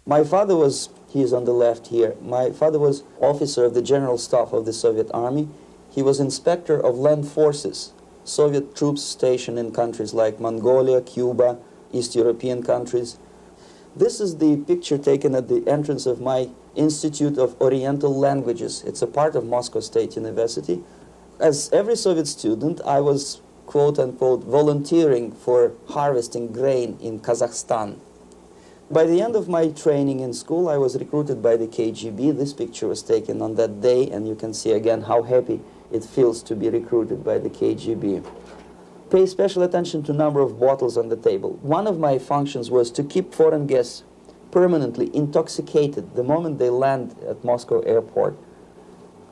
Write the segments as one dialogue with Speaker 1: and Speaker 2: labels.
Speaker 1: My father was, he is on the left here, my father was officer of the General Staff of the Soviet Army. He was inspector of land forces, Soviet troops stationed in countries like Mongolia, Cuba, East European countries. This is the picture taken at the entrance of my Institute of Oriental Languages. It's a part of Moscow State University. As every Soviet student, I was, quote-unquote, volunteering for harvesting grain in Kazakhstan. By the end of my training in school, I was recruited by the KGB. This picture was taken on that day, and you can see again how happy it feels to be recruited by the KGB. Pay special attention to number of bottles on the table. One of my functions was to keep foreign guests permanently intoxicated the moment they land at Moscow airport.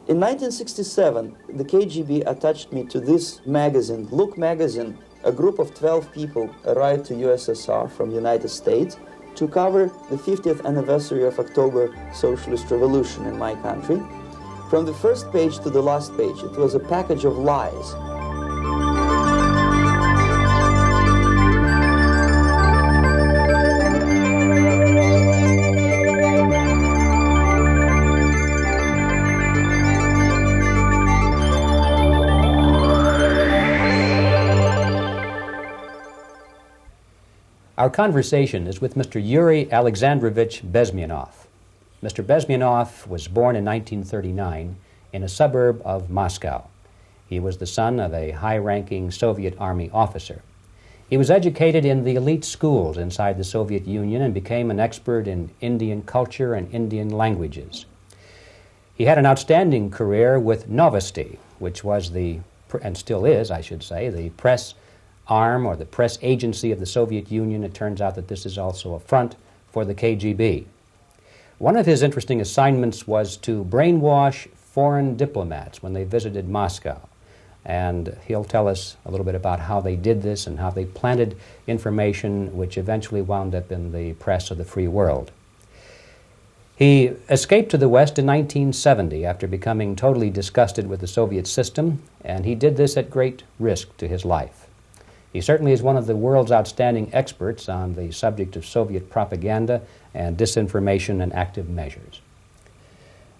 Speaker 1: In 1967, the KGB attached me to this magazine, Look magazine. A group of 12 people arrived to USSR from United States to cover the 50th anniversary of October Socialist Revolution in my country. From the first page to the last page, it was a package of lies.
Speaker 2: Our conversation is with Mr. Yuri Alexandrovich Bezmenov. Mr. Bezmenov was born in 1939 in a suburb of Moscow. He was the son of a high-ranking Soviet Army officer. He was educated in the elite schools inside the Soviet Union and became an expert in Indian culture and Indian languages. He had an outstanding career with Novosti, which was the, and still is, I should say, the press arm or the press agency of the Soviet Union. It turns out that this is also a front for the KGB. One of his interesting assignments was to brainwash foreign diplomats when they visited Moscow. And he'll tell us a little bit about how they did this and how they planted information which eventually wound up in the press of the free world. He escaped to the West in 1970 after becoming totally disgusted with the Soviet system, and he did this at great risk to his life. He certainly is one of the world's outstanding experts on the subject of Soviet propaganda and disinformation and active measures.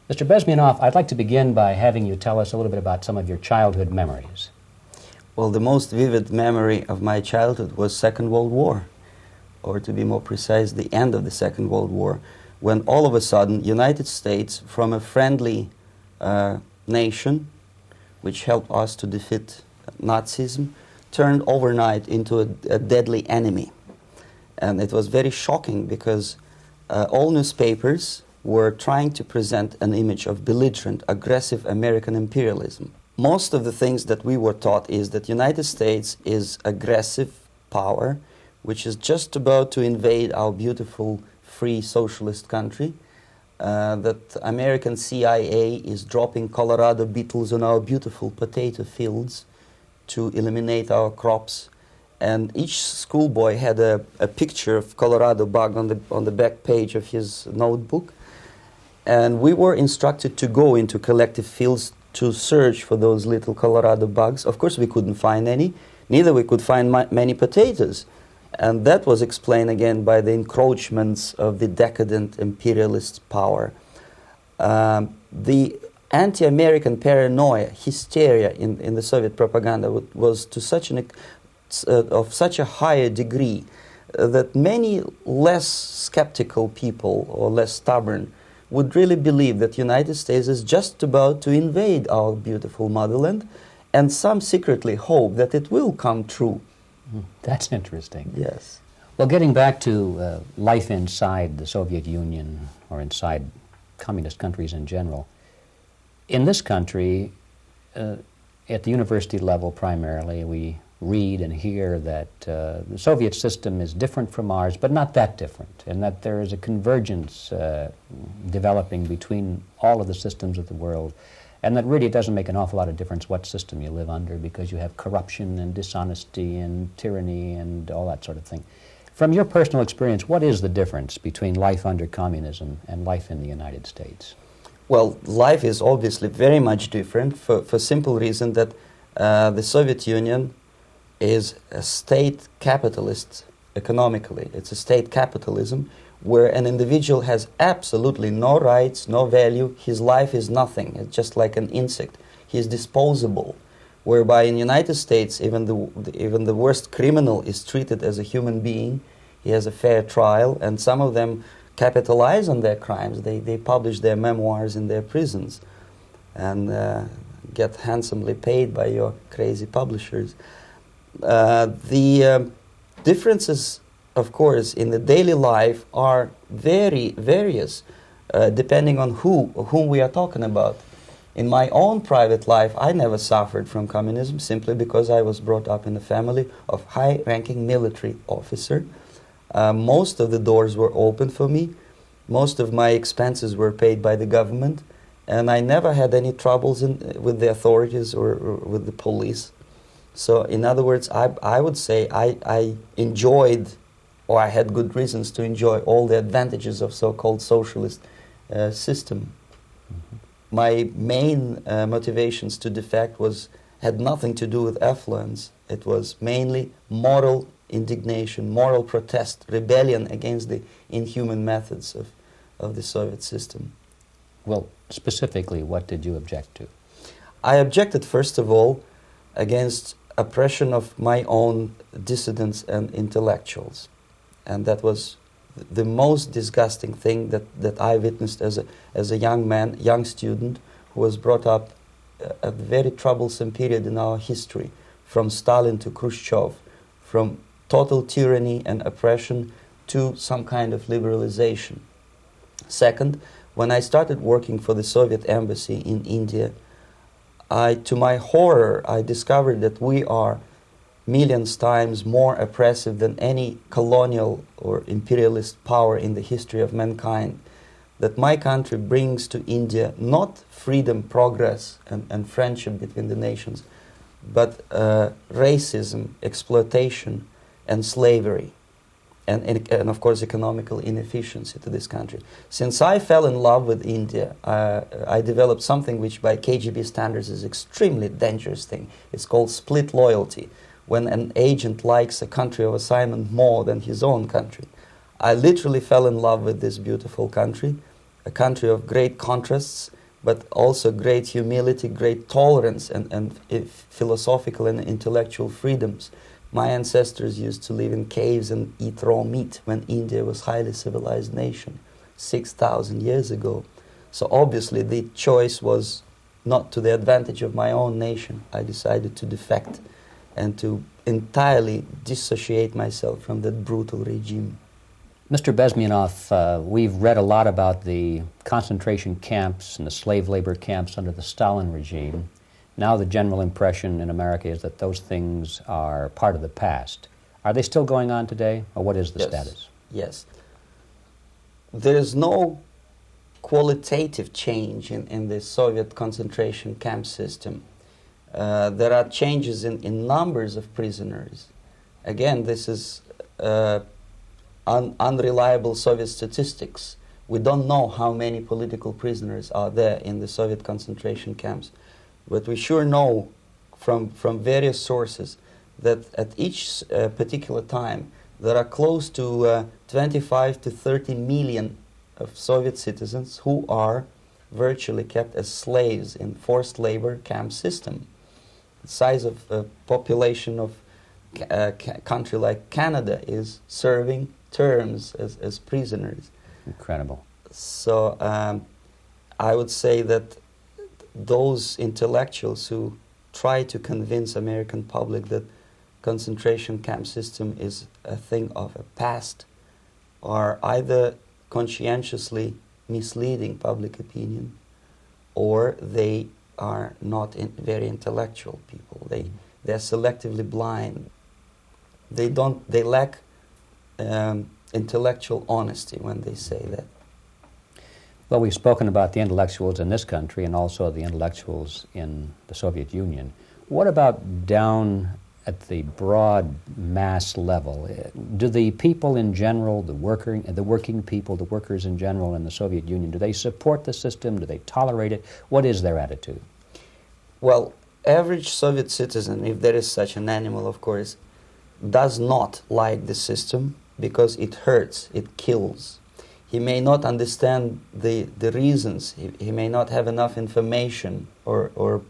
Speaker 2: Mr. Bezmenov, I'd like to begin by having you tell us a little bit about some of your childhood memories.
Speaker 1: Well, the most vivid memory of my childhood was Second World War, or to be more precise, the end of the Second World War, when all of a sudden United States, from a friendly nation, which helped us to defeat Nazism, turned overnight into a deadly enemy. And it was very shocking because all newspapers were trying to present an image of belligerent, aggressive American imperialism. Most of the things that we were taught is that United States is aggressive power, which is just about to invade our beautiful, free, socialist country, that American CIA is dropping Colorado beetles on our beautiful potato fields to eliminate our crops, and each schoolboy had a picture of Colorado bug on the back page of his notebook, and we were instructed to go into collective fields to search for those little Colorado bugs. Of course, we couldn't find any, neither we could find many potatoes, and that was explained again by the encroachments of the decadent imperialist power. The anti-American paranoia, hysteria in the Soviet propaganda was to such of such a higher degree that many less skeptical people or less stubborn would really believe that United States is just about to invade our beautiful motherland, and some secretly hope that it will come true.
Speaker 2: That's interesting.
Speaker 1: Yes.
Speaker 2: Well, getting back to life inside the Soviet Union or inside communist countries in general, in this country, at the university level primarily, we read and hear that the Soviet system is different from ours, but not that different, and that there is a convergence developing between all of the systems of the world, and that really it doesn't make an awful lot of difference what system you live under because you have corruption and dishonesty and tyranny and all that sort of thing. From your personal experience, what is the difference between life under communism and life in the United States?
Speaker 1: Well, life is obviously very much different for simple reason that the Soviet Union is a state capitalist economically. It's a state capitalism where an individual has absolutely no rights, no value. His life is nothing. It's just like an insect. He is disposable. Whereby in the United States, even the worst criminal is treated as a human being. He has a fair trial, and some of them capitalize on their crimes. They publish their memoirs in their prisons and get handsomely paid by your crazy publishers. The differences, of course, in the daily life are very various, depending on whom we are talking about. In my own private life, I never suffered from communism simply because I was brought up in a family of high-ranking military officer. Most of the doors were open for me. Most of my expenses were paid by the government, and I never had any troubles with the authorities or with the police. So, in other words, I would say I enjoyed, or I had good reasons to enjoy, all the advantages of so-called socialist system. Mm-hmm. My main motivations to defect had nothing to do with affluence. It was mainly moral indignation, moral protest, rebellion against the inhuman methods of the Soviet system.
Speaker 2: Well, specifically, what did you object to?
Speaker 1: I objected, first of all, against oppression of my own dissidents and intellectuals. And that was the most disgusting thing that I witnessed as a young man, young student, who was brought up a very troublesome period in our history, from Stalin to Khrushchev, from total tyranny and oppression to some kind of liberalization. Second, when I started working for the Soviet embassy in India, to my horror, I discovered that we are millions times more oppressive than any colonial or imperialist power in the history of mankind. That my country brings to India not freedom, progress, and friendship between the nations, but racism, exploitation, and slavery, and of course economical inefficiency to this country. Since I fell in love with India, I developed something which by KGB standards is extremely dangerous thing. It's called split loyalty, when an agent likes a country of assignment more than his own country. I literally fell in love with this beautiful country, a country of great contrasts, but also great humility, great tolerance, and philosophical and intellectual freedoms. My ancestors used to live in caves and eat raw meat when India was a highly civilized nation 6,000 years ago. So obviously the choice was not to the advantage of my own nation. I decided to defect and to entirely dissociate myself from that brutal regime.
Speaker 2: Mr. Bezmenov, we've read a lot about the concentration camps and the slave labor camps under the Stalin regime. Now the general impression in America is that those things are part of the past. Are they still going on today, or what is the status?
Speaker 1: Yes. There is no qualitative change in the Soviet concentration camp system. There are changes in numbers of prisoners. Again, this is unreliable Soviet statistics. We don't know how many political prisoners are there in the Soviet concentration camps. But we sure know from various sources that at each particular time there are close to 25 to 30 million of Soviet citizens who are virtually kept as slaves in forced labor camp system. The size of population of a country like Canada is serving terms as prisoners.
Speaker 2: Incredible.
Speaker 1: So I would say that those intellectuals who try to convince American public that concentration camp system is a thing of a past are either conscientiously misleading public opinion, or they are not very intellectual people. They're selectively blind. They lack intellectual honesty when they say that.
Speaker 2: Well, we've spoken about the intellectuals in this country and also the intellectuals in the Soviet Union. What about down at the broad mass level? Do the people in general, the working people, the workers in general in the Soviet Union, do they support the system? Do they tolerate it? What is their attitude?
Speaker 1: Well, average Soviet citizen, if there is such an animal, of course, does not like the system because it hurts, it kills. He may not understand the reasons, he may not have enough information or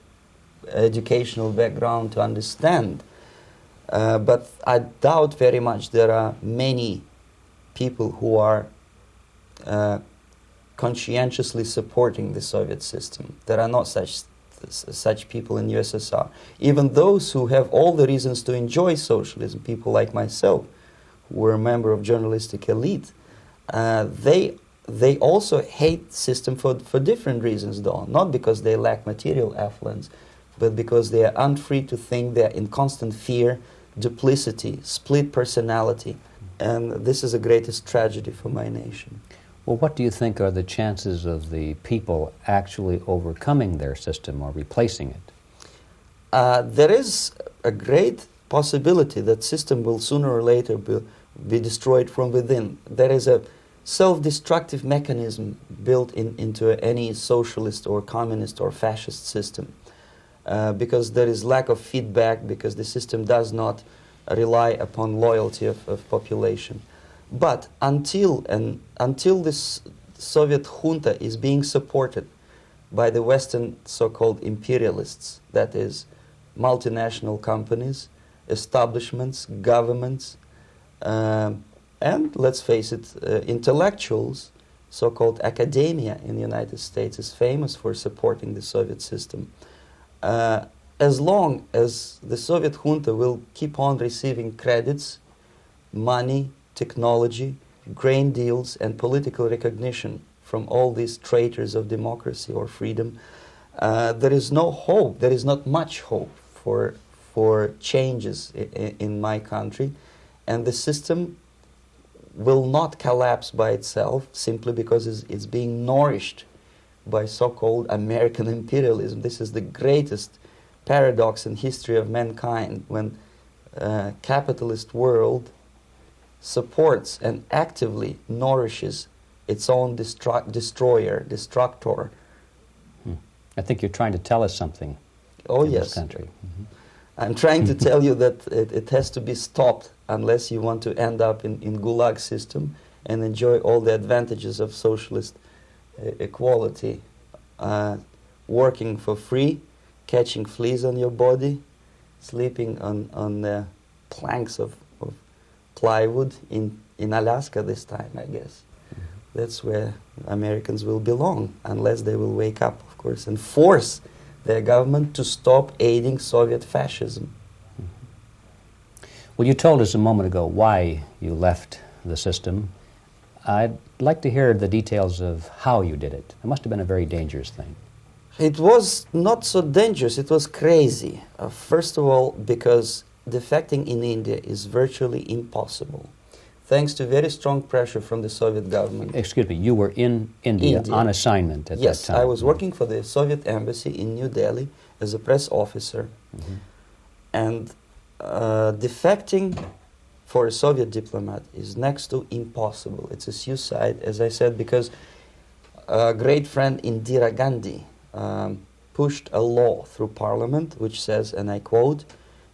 Speaker 1: educational background to understand. But I doubt very much there are many people who are conscientiously supporting the Soviet system. There are not such people in USSR. Even those who have all the reasons to enjoy socialism, people like myself, who were a member of journalistic elite, they also hate the system for different reasons, though. Not because they lack material affluence, but because they are unfree to think, they are in constant fear, duplicity, split personality. And this is the greatest tragedy for my nation.
Speaker 2: Well, what do you think are the chances of the people actually overcoming their system or replacing it?
Speaker 1: There is a great possibility that system will sooner or later be destroyed from within. There is a self-destructive mechanism built into any socialist or communist or fascist system. Because there is lack of feedback, because the system does not rely upon loyalty of population. But until this Soviet junta is being supported by the Western so-called imperialists, that is, multinational companies, establishments, governments, and let's face it, intellectuals, so-called academia in the United States is famous for supporting the Soviet system. As long as the Soviet junta will keep on receiving credits, money, technology, grain deals, and political recognition from all these traitors of democracy or freedom, there is no hope, there is not much hope for changes in my country, and the system will not collapse by itself simply because it's being nourished by so-called American imperialism. This is the greatest paradox in history of mankind, when capitalist world supports and actively nourishes its own destructor.
Speaker 2: I think you're trying to tell us something.
Speaker 1: Oh,
Speaker 2: in
Speaker 1: yes.
Speaker 2: This country. Mm-hmm.
Speaker 1: I'm trying to tell you that it has to be stopped unless you want to end up in Gulag system and enjoy all the advantages of socialist equality. Working for free, catching fleas on your body, sleeping on the planks of plywood in Alaska this time, I guess. Mm-hmm. That's where Americans will belong, unless they will wake up, of course, and force their government to stop aiding Soviet fascism.
Speaker 2: Mm-hmm. Well, you told us a moment ago why you left the system. I'd like to hear the details of how you did it. It must have been a very dangerous thing.
Speaker 1: It was not so dangerous, it was crazy. First of all, because defecting in India is virtually impossible, thanks to very strong pressure from the Soviet government.
Speaker 2: Excuse me, you were in India. On assignment at that time?
Speaker 1: Yes, I was working for the Soviet embassy in New Delhi as a press officer. Mm-hmm. And defecting for a Soviet diplomat is next to impossible. It's a suicide, as I said, because a great friend Indira Gandhi pushed a law through parliament which says, and I quote,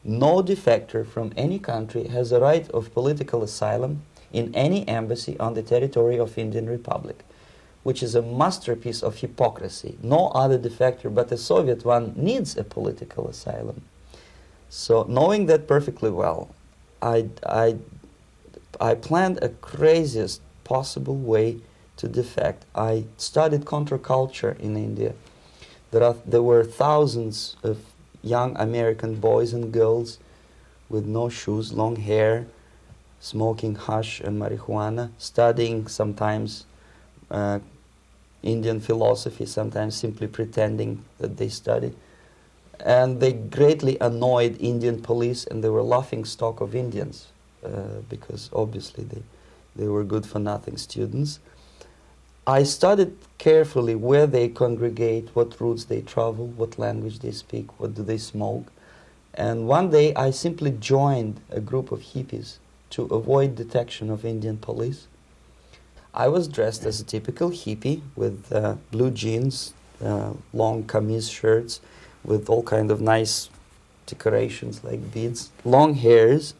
Speaker 1: "No defector from any country has a right of political asylum in any embassy on the territory of Indian Republic," which is a masterpiece of hypocrisy. No other defector but a Soviet one needs a political asylum. So knowing that perfectly well, I planned a craziest possible way to defect. I studied counterculture in India. There were thousands of young American boys and girls with no shoes, long hair, smoking hash and marijuana, studying sometimes Indian philosophy, sometimes simply pretending that they study. And they greatly annoyed Indian police, and they were laughing stock of Indians because obviously they were good-for-nothing students. I studied carefully where they congregate, what routes they travel, what language they speak, what do they smoke. And one day I simply joined a group of hippies to avoid detection of Indian police. I was dressed as a typical hippie with blue jeans, long camise shirts with all kind of nice decorations like beads, long hairs,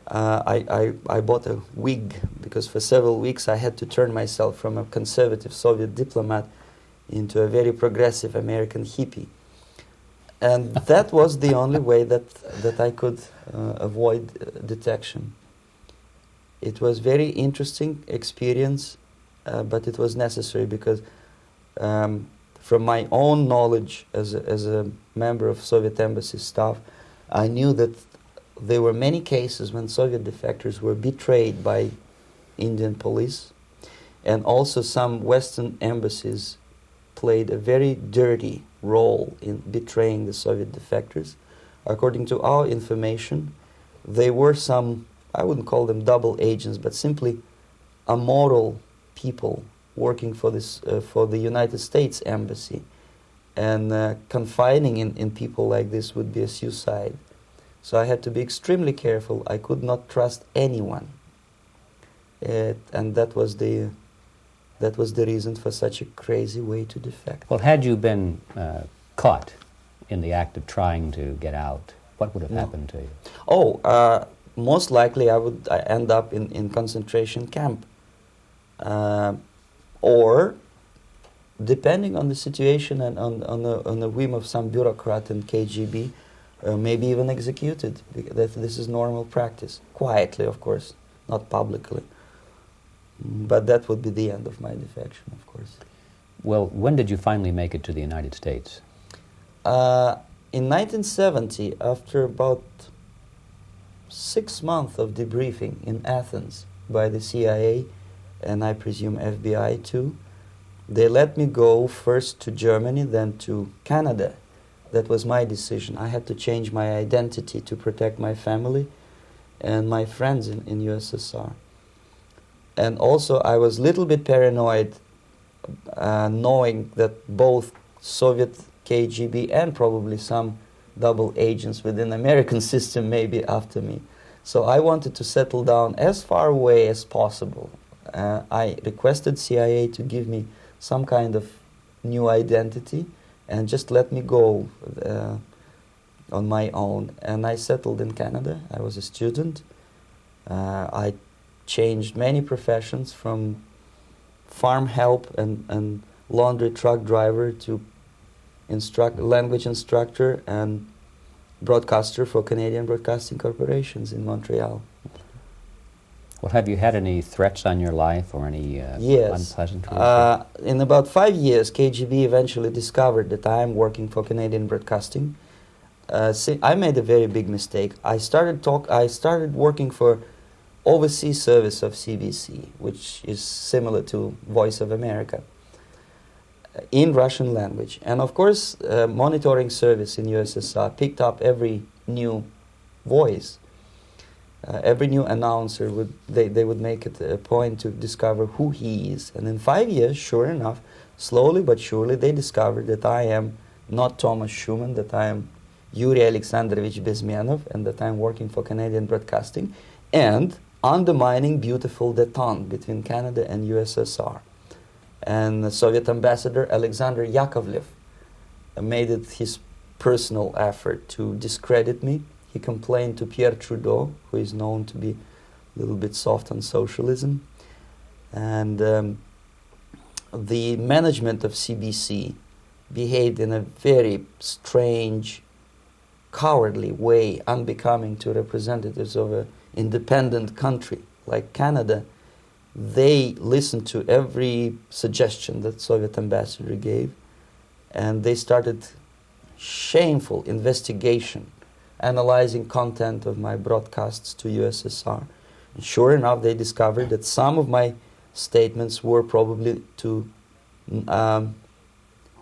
Speaker 1: I bought a wig because for several weeks I had to turn myself from a conservative Soviet diplomat into a very progressive American hippie. And that was the only way that I could avoid detection. It was very interesting experience, but it was necessary because from my own knowledge as a member of Soviet embassy staff, I knew that there were many cases when Soviet defectors were betrayed by Indian police, and also some Western embassies played a very dirty role in betraying the Soviet defectors. According to our information, they were some, I wouldn't call them double agents, but simply amoral people working for this for the United States embassy, and confiding in people like this would be a suicide. So I had to be extremely careful. I could not trust anyone, and that was the reason for such a crazy way to defect.
Speaker 2: Well, had you been caught in the act of trying to get out, what would have happened to you?
Speaker 1: Oh, most likely I would end up in concentration camp, or depending on the situation and on the whim of some bureaucrat in KGB, maybe even executed. This is normal practice, quietly, of course, not publicly. But that would be the end of my defection, of course.
Speaker 2: Well, when did you finally make it to the United States?
Speaker 1: In 1970, after about 6 months of debriefing in Athens by the CIA, and I presume FBI too, they let me go first to Germany, then to Canada. That was my decision. I had to change my identity to protect my family and my friends in USSR. And also I was a little bit paranoid, knowing that both Soviet KGB and probably some double agents within the American system may be after me. So I wanted to settle down as far away as possible. I requested CIA to give me some kind of new identity and just let me go on my own. And I settled in Canada. I was a student. I changed many professions, from farm help and laundry truck driver to language instructor and broadcaster for Canadian Broadcasting Corporations in Montreal.
Speaker 2: Well, have you had any threats on your life or any
Speaker 1: yes.
Speaker 2: unpleasant
Speaker 1: in about 5 years, KGB eventually discovered that I am working for Canadian Broadcasting. I made a very big mistake. I started working for overseas service of CBC, which is similar to Voice of America, in Russian language. And of course, monitoring service in USSR picked up every new voice. Every new announcer they would make it a point to discover who he is. And in 5 years, sure enough, slowly but surely, they discovered that I am not Thomas Schumann, that I am Yuri Alexandrovich Bezmenov, and that I am working for Canadian Broadcasting, and undermining beautiful détente between Canada and USSR. And the Soviet ambassador Alexander Yakovlev made it his personal effort to discredit me. He complained to Pierre Trudeau, who is known to be a little bit soft on socialism. And the management of CBC behaved in a very strange, cowardly way, unbecoming to representatives of an independent country like Canada. They listened to every suggestion that Soviet ambassador gave, and they started shameful investigation, analyzing content of my broadcasts to USSR. And sure enough, they discovered that some of my statements were probably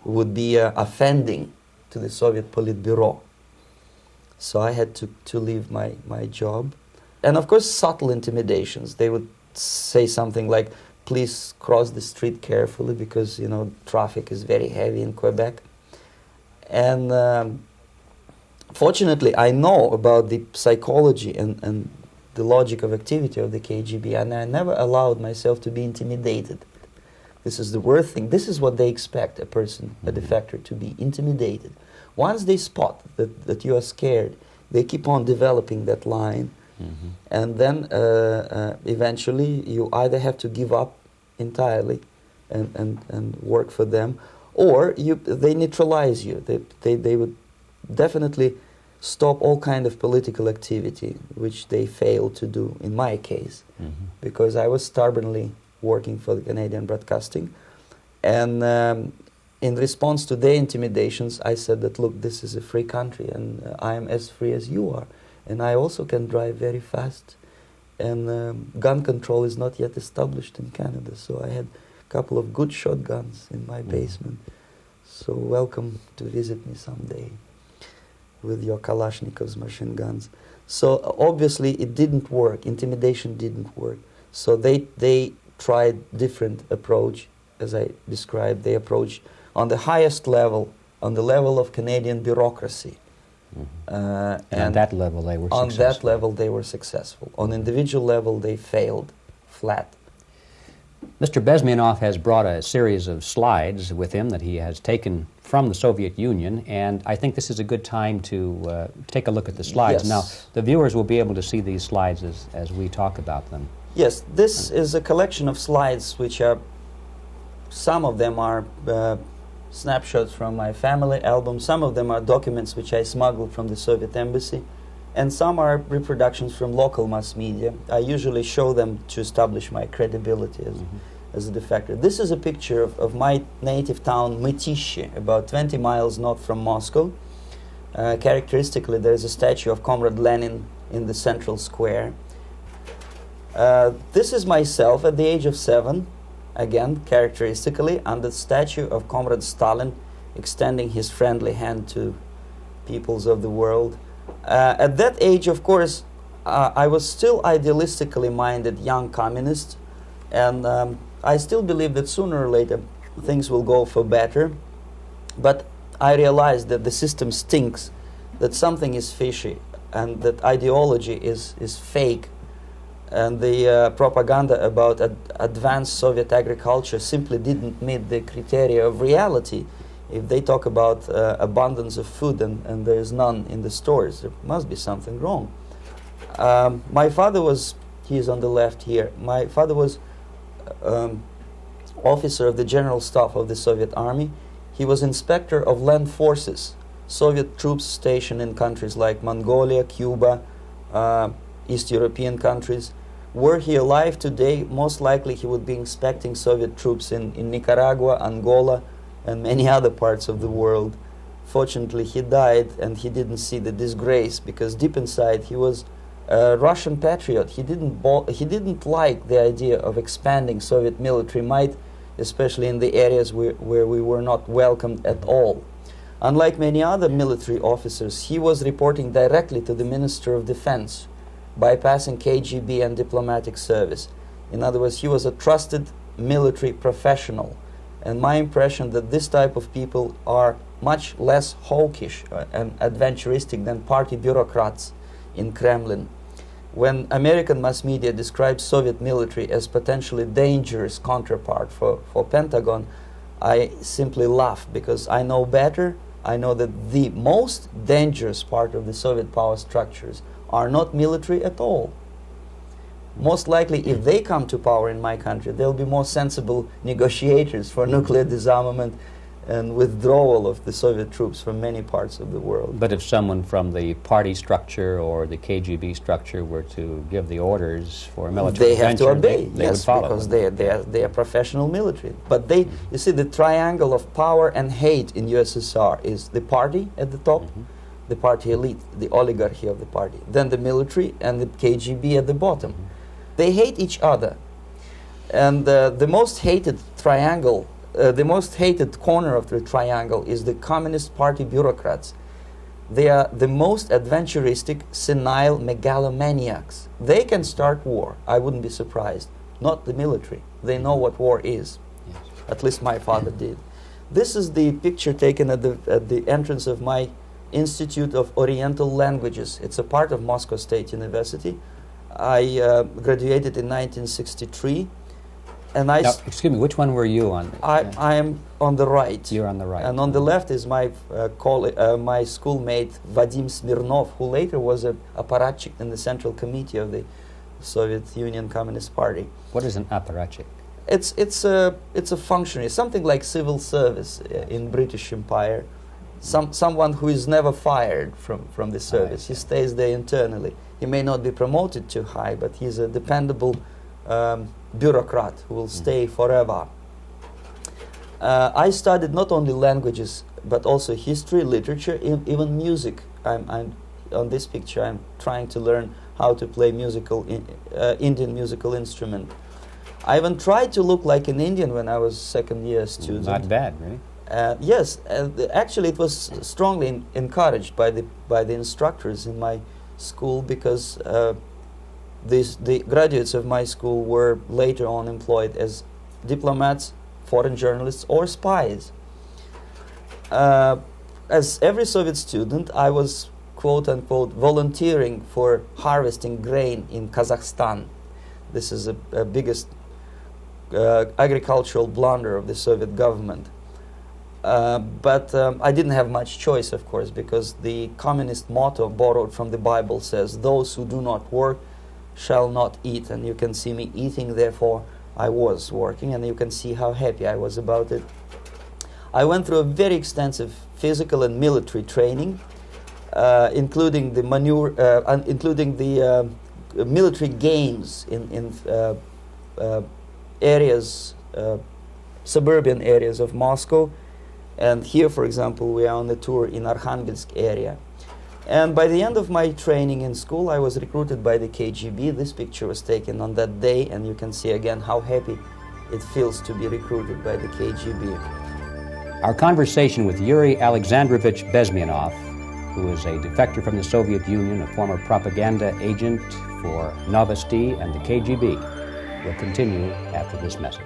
Speaker 1: would be offending to the Soviet Politburo. So I had to leave my job. And of course, subtle intimidations. They would say something like, please cross the street carefully because, you know, traffic is very heavy in Quebec. And fortunately, I know about the psychology and the logic of activity of the KGB, and I never allowed myself to be intimidated. This is the worst thing. This is what they expect a person, a defector, to be intimidated. Once they spot that you are scared, they keep on developing that line, And then eventually you either have to give up entirely and work for them, or they neutralize you. They would definitely stop all kind of political activity, which they failed to do in my case, because I was stubbornly working for the Canadian Broadcasting. And in response to their intimidations, I said that, look, this is a free country, and I am as free as you are. And I also can drive very fast. And gun control is not yet established in Canada, so I had a couple of good shotguns in my basement. So welcome to visit me someday with your Kalashnikov's machine guns. So obviously it didn't work. Intimidation didn't work. So they tried different approach, as I described. They approached on the highest level, on the level of Canadian bureaucracy.
Speaker 2: And on that level they were successful.
Speaker 1: On that level they were successful. On individual level they failed flat.
Speaker 2: Mr. Bezmenov has brought a series of slides with him that he has taken from the Soviet Union, and I think this is a good time to take a look at the slides.
Speaker 1: Yes.
Speaker 2: Now, the viewers will be able to see these slides as we talk about them.
Speaker 1: Yes, this is a collection of slides which are, some of them are snapshots from my family album, some of them are documents which I smuggled from the Soviet embassy, and some are reproductions from local mass media. I usually show them to establish my credibility as a defector. This is a picture of my native town, Mytishi, about 20 miles north from Moscow. Characteristically, there is a statue of Comrade Lenin in the central square. This is myself at the age of 7, again, characteristically, under the statue of Comrade Stalin, extending his friendly hand to peoples of the world. At that age, of course, I was still idealistically minded young communist, and I still believe that sooner or later things will go for better. But I realized that the system stinks, that something is fishy, and that ideology is fake, and the propaganda about advanced Soviet agriculture simply didn't meet the criteria of reality. If they talk about abundance of food and there is none in the stores, there must be something wrong. My father was, he is on the left here, my father was officer of the General Staff of the Soviet Army. He was inspector of land forces, Soviet troops stationed in countries like Mongolia, Cuba, East European countries. Were he alive today, most likely he would be inspecting Soviet troops in Nicaragua, Angola, and many other parts of the world. Fortunately, he died and he didn't see the disgrace, because deep inside he was a Russian patriot. He didn't like the idea of expanding Soviet military might, especially in the areas where we were not welcomed at all. Unlike many other military officers, he was reporting directly to the Minister of Defense, bypassing KGB and diplomatic service. In other words, he was a trusted military professional. And my impression that this type of people are much less hawkish and adventuristic than party bureaucrats in Kremlin. When American mass media describes Soviet military as potentially dangerous counterpart for Pentagon, I simply laugh, because I know better. I know that the most dangerous part of the Soviet power structures are not military at all. Most likely, if they come to power in my country, they'll be more sensible negotiators for nuclear disarmament and withdrawal of the Soviet troops from many parts of the world.
Speaker 2: But if someone from the party structure or the KGB structure were to give the orders for a military
Speaker 1: intervention, they have to obey,
Speaker 2: they would follow,
Speaker 1: because they are professional military. But they, you see, the triangle of power and hate in USSR is the party at the top, the party elite, the oligarchy of the party, then the military and the KGB at the bottom. They hate each other, and the most hated triangle, the most hated corner of the triangle is the Communist Party bureaucrats. They are the most adventuristic, senile megalomaniacs. They can start war, I wouldn't be surprised. Not the military. They know what war is. Yes. At least my father did. This is the picture taken at the entrance of my Institute of Oriental Languages. It's a part of Moscow State University. I graduated in 1963. And I
Speaker 2: Now, excuse me, which one were you on?
Speaker 1: I am on the right.
Speaker 2: You're on the right.
Speaker 1: And on the left is my my schoolmate Vadim Smirnov, who later was a apparatchik in the Central Committee of the Soviet Union Communist Party.
Speaker 2: What is an apparatchik?
Speaker 1: It's a functionary, something like civil service in British Empire. Someone who is never fired from the service. He stays there internally. He may not be promoted too high, but he's a dependable bureaucrat who will stay forever. I studied not only languages, but also history, literature, even music. I'm on this picture. I'm trying to learn how to play Indian musical instrument. I even tried to look like an Indian when I was second-year student.
Speaker 2: Not bad, really.
Speaker 1: Yes, actually, it was strongly encouraged by the instructors in my school, because the graduates of my school were later on employed as diplomats, foreign journalists, or spies. As every Soviet student, I was quote-unquote volunteering for harvesting grain in Kazakhstan. This is a biggest agricultural blunder of the Soviet government. But I didn't have much choice, of course, because the communist motto borrowed from the Bible says, "Those who do not work shall not eat." And you can see me eating, therefore I was working, and you can see how happy I was about it. I went through a very extensive physical and military training, including the military games in areas, suburban areas of Moscow. And here, for example, we are on a tour in Arkhangelsk area. And by the end of my training in school, I was recruited by the KGB. This picture was taken on that day, and you can see again how happy it feels to be recruited by the KGB.
Speaker 2: Our conversation with Yuri Alexandrovich Bezmenov, who is a defector from the Soviet Union, a former propaganda agent for Novosti and the KGB, will continue after this message.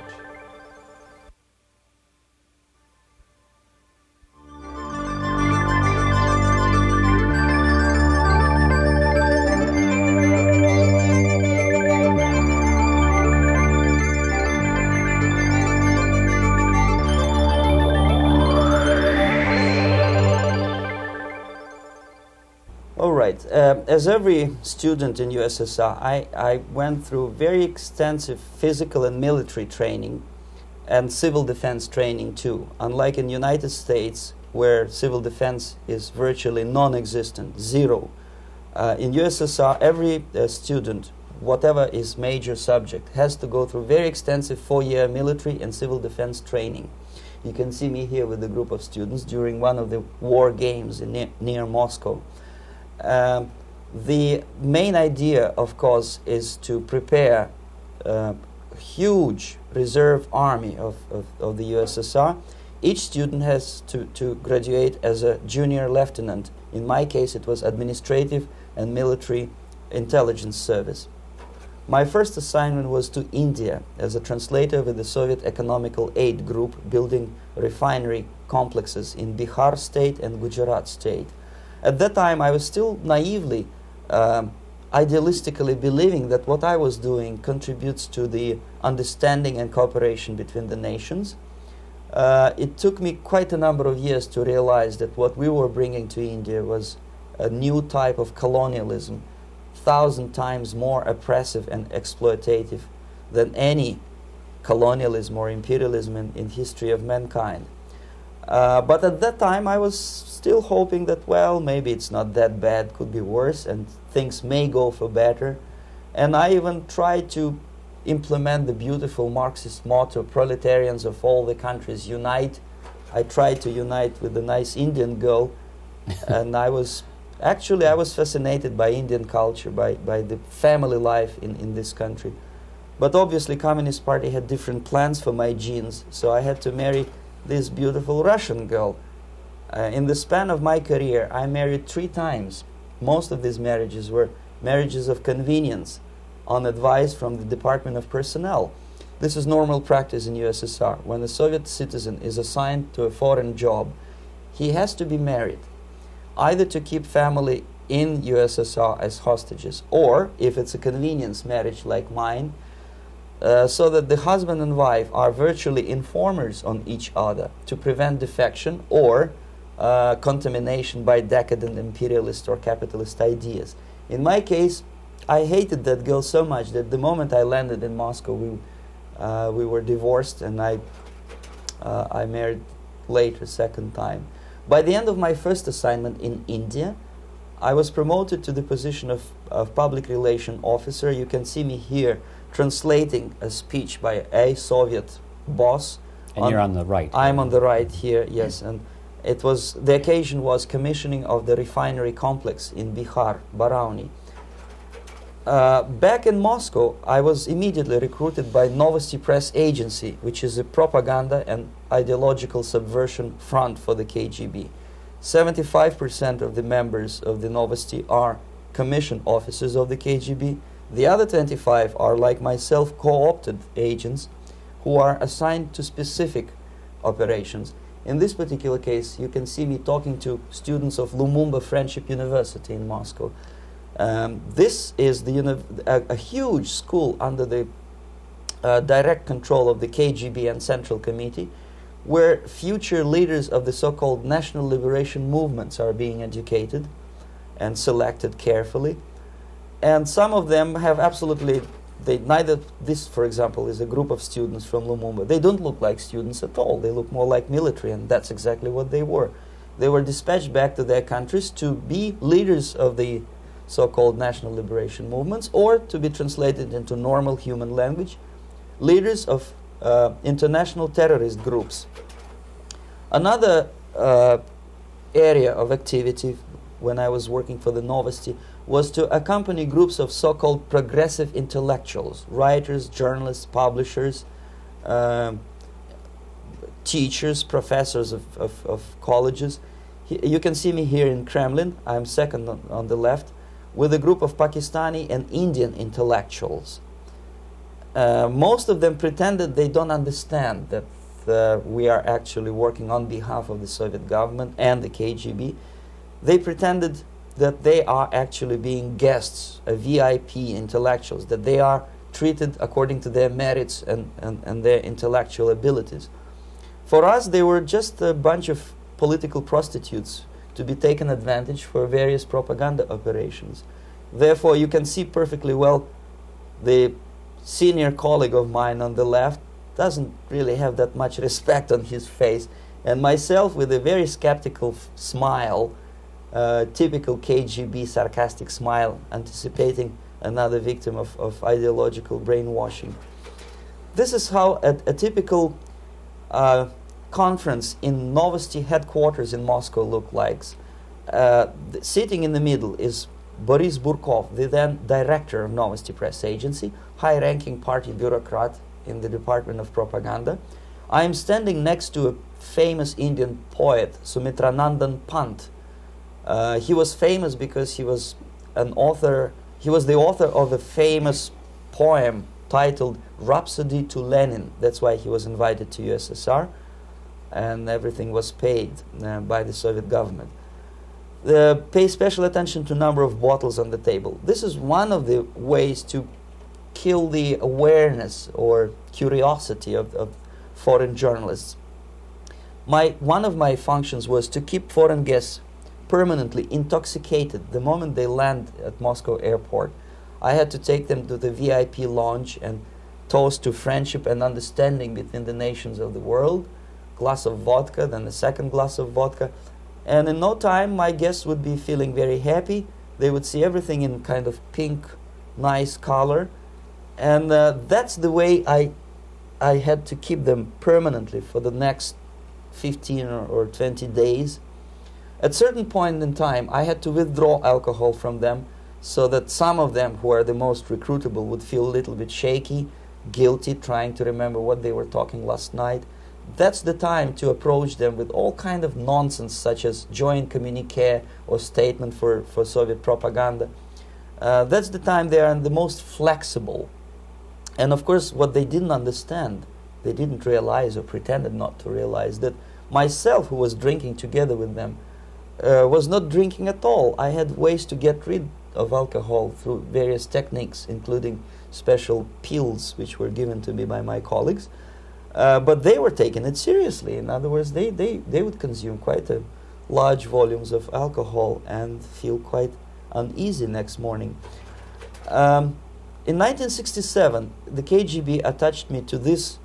Speaker 1: As every student in USSR, I went through very extensive physical and military training and civil defense training too. Unlike in the United States, where civil defense is virtually non-existent, zero. In USSR, every student, whatever his major subject, has to go through very extensive 4-year military and civil defense training. You can see me here with a group of students during one of the war games near Moscow. The main idea, of course, is to prepare a huge reserve army of the USSR. Each student has to graduate as a junior lieutenant. In my case, it was administrative and military intelligence service. My first assignment was to India as a translator with the Soviet Economical Aid Group, building refinery complexes in Bihar state and Gujarat state. At that time, I was still naively, idealistically believing that what I was doing contributes to the understanding and cooperation between the nations. It took me quite a number of years to realize that what we were bringing to India was a new type of colonialism, 1,000 times more oppressive and exploitative than any colonialism or imperialism in history of mankind. But at that time, I was still hoping that, well, maybe it's not that bad, could be worse, and things may go for better. And I even tried to implement the beautiful Marxist motto, proletarians of all the countries unite. I tried to unite with the nice Indian girl, and I was fascinated by Indian culture, by the family life in this country. But obviously, Communist Party had different plans for my genes, so I had to marry this beautiful Russian girl. In the span of my career, I married 3 times. Most of these marriages were marriages of convenience, on advice from the Department of Personnel. This is normal practice in USSR. When a Soviet citizen is assigned to a foreign job, he has to be married, either to keep family in USSR as hostages, or, if it's a convenience marriage like mine, so that the husband and wife are virtually informers on each other to prevent defection or contamination by decadent imperialist or capitalist ideas. In my case, I hated that girl so much that the moment I landed in Moscow, we were divorced, and I married later, second time. By the end of my first assignment in India, I was promoted to the position of public relation officer. You can see me here translating a speech by a Soviet boss.
Speaker 2: And you're on the right.
Speaker 1: I'm on the right here, yes. And it was, the occasion was commissioning of the refinery complex in Bihar, Barauni. Back in Moscow, I was immediately recruited by Novosti Press Agency, which is a propaganda and ideological subversion front for the KGB. 75% of the members of the Novosti are commissioned officers of the KGB. The other 25 are, like myself, co-opted agents who are assigned to specific operations. In this particular case, you can see me talking to students of Lumumba Friendship University in Moscow. This is a huge school under the direct control of the KGB and Central Committee, where future leaders of the so-called national liberation movements are being educated and selected carefully. And some of them have absolutely, this, for example, is a group of students from Lumumba. They don't look like students at all. They look more like military, and that's exactly what they were. They were dispatched back to their countries to be leaders of the so-called national liberation movements, or to be translated into normal human language, leaders of international terrorist groups. Another area of activity when I was working for the Novosti was to accompany groups of so-called progressive intellectuals, writers, journalists, publishers, teachers, professors of colleges. You can see me here in Kremlin. I'm second on the left, with a group of Pakistani and Indian intellectuals. Most of them pretended they don't understand that we are actually working on behalf of the Soviet government and the KGB. They pretended that they are actually being guests, VIP intellectuals, that they are treated according to their merits and their intellectual abilities. For us, they were just a bunch of political prostitutes to be taken advantage for various propaganda operations. Therefore, you can see perfectly well the senior colleague of mine on the left doesn't really have that much respect on his face, and myself with a very skeptical smile, typical KGB sarcastic smile, anticipating another victim of ideological brainwashing. This is how a typical conference in Novosti headquarters in Moscow looked like. Sitting in the middle is Boris Burkov, the then director of Novosti Press Agency, high-ranking party bureaucrat in the Department of Propaganda. I am standing next to a famous Indian poet, Sumitranandan Pant. He was famous because he was an author. He was the author of a famous poem titled Rhapsody to Lenin. That's why he was invited to USSR, and everything was paid by the Soviet government. Pay special attention to number of bottles on the table. This is one of the ways to kill the awareness or curiosity of foreign journalists. One of my functions was to keep foreign guests permanently intoxicated the moment they land at Moscow airport. I had to take them to the VIP lounge and toast to friendship and understanding between the nations of the world. Glass of vodka, then a second glass of vodka. And in no time, my guests would be feeling very happy. They would see everything in kind of pink, nice color. And that's the way I had to keep them permanently for the next 15 or 20 days. At a certain point in time, I had to withdraw alcohol from them so that some of them who are the most recruitable would feel a little bit shaky, guilty, trying to remember what they were talking last night. That's the time to approach them with all kind of nonsense, such as joint communique or statement for Soviet propaganda. That's the time they are the most flexible. And of course, what they didn't understand, they didn't realize or pretended not to realize, that myself, who was drinking together with them, was not drinking at all. I had ways to get rid of alcohol through various techniques, including special pills which were given to me by my colleagues. But they were taking it seriously. In other words, they would consume quite large volumes of alcohol and feel quite uneasy next morning. In 1967, the KGB attached me to this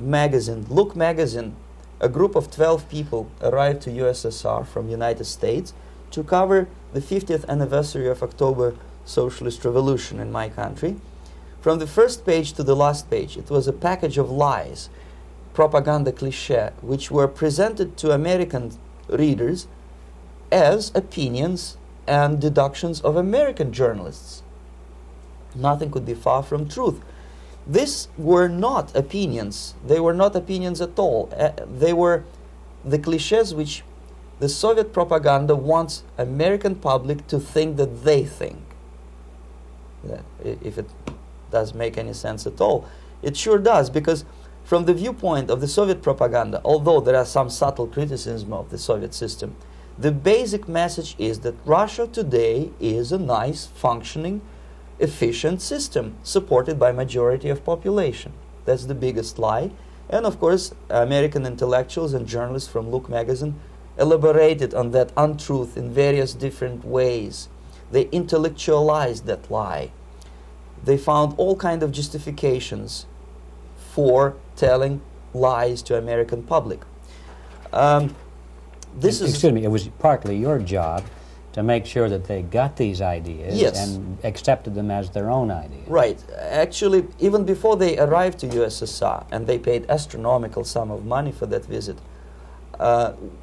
Speaker 1: magazine, Look magazine. A group of 12 people arrived to USSR from United States to cover the 50th anniversary of October Socialist Revolution in my country. From the first page to the last page, it was a package of lies, propaganda cliché, which were presented to American readers as opinions and deductions of American journalists. Nothing could be far from truth. These were not opinions. They were not opinions at all. They were the clichés which the Soviet propaganda wants American public to think that they think. If it does make any sense at all. It sure does, because from the viewpoint of the Soviet propaganda, although there are some subtle criticism of the Soviet system, the basic message is that Russia today is a nice, functioning, efficient system supported by majority of population. That's the biggest lie. And of course, American intellectuals and journalists from Look magazine elaborated on that untruth in various different ways. They intellectualized that lie. They found all kinds of justifications for telling lies to American public.
Speaker 2: Excuse me, it was partly your job to make sure that they got these ideas,
Speaker 1: yes,
Speaker 2: and accepted them as their own ideas.
Speaker 1: Right. Actually, even before they arrived to USSR, and they paid astronomical sum of money for that visit,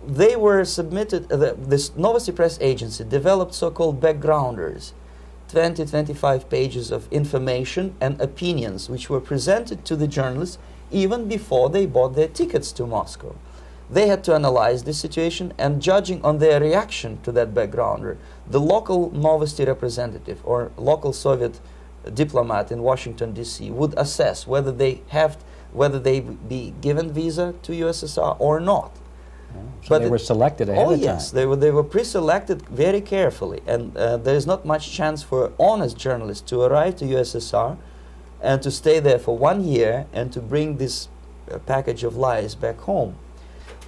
Speaker 1: they were submitted, this Novosti Press Agency developed so-called backgrounders, 20-25 pages of information and opinions which were presented to the journalists even before they bought their tickets to Moscow. They had to analyze the situation, and judging on their reaction to that backgrounder, the local Novosti representative or local Soviet diplomat in Washington, D.C. would assess whether they be given visa to USSR or not.
Speaker 2: So but they were selected ahead of time. Oh
Speaker 1: yes, they were pre-selected very carefully, and there is not much chance for honest journalists to arrive to USSR and to stay there for 1 year and to bring this package of lies back home.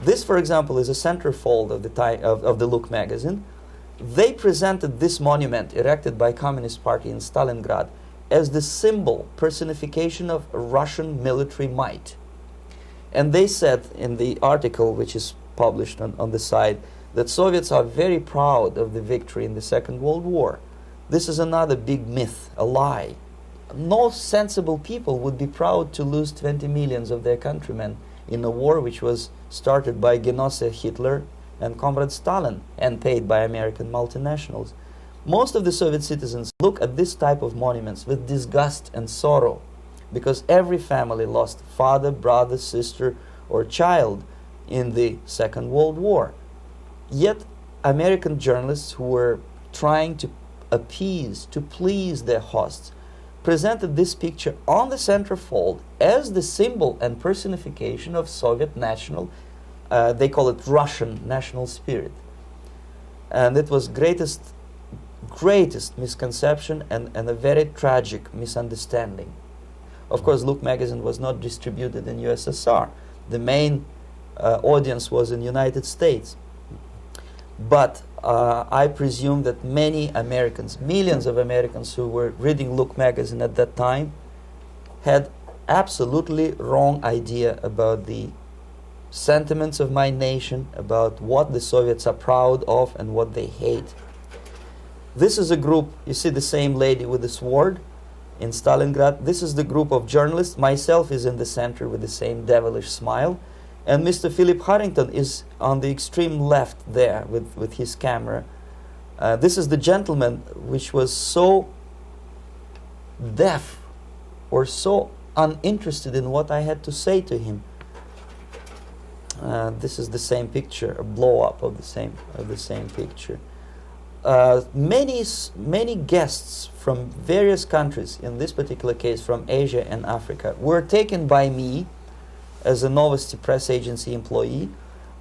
Speaker 1: This, for example, is a centerfold of the Look magazine. They presented this monument erected by Communist Party in Stalingrad as the symbol, personification of Russian military might. And they said in the article, which is published on the site, that Soviets are very proud of the victory in the Second World War. This is another big myth, a lie. No sensible people would be proud to lose 20 millions of their countrymen in a war which was started by Genoese Hitler and Comrade Stalin and paid by American multinationals. Most of the Soviet citizens look at this type of monuments with disgust and sorrow, because every family lost father, brother, sister, or child in the Second World War. Yet American journalists who were trying to appease, to please their hosts, presented this picture on the centerfold as the symbol and personification of Soviet national, they call it Russian national spirit. And it was greatest misconception and a very tragic misunderstanding. Of course, Look magazine was not distributed in USSR. The main audience was in the United States. But I presume that many Americans, millions of Americans who were reading Look magazine at that time, had absolutely wrong idea about the sentiments of my nation, about what the Soviets are proud of and what they hate. This is a group, you see the same lady with the sword in Stalingrad. This is the group of journalists. Myself is in the center with the same devilish smile. And Mr. Philip Harrington is on the extreme left there with his camera. This is the gentleman which was so deaf or so uninterested in what I had to say to him. This is the same picture, a blow-up of the same picture. Many guests from various countries, in this particular case from Asia and Africa, were taken by me as a Novosti Press Agency employee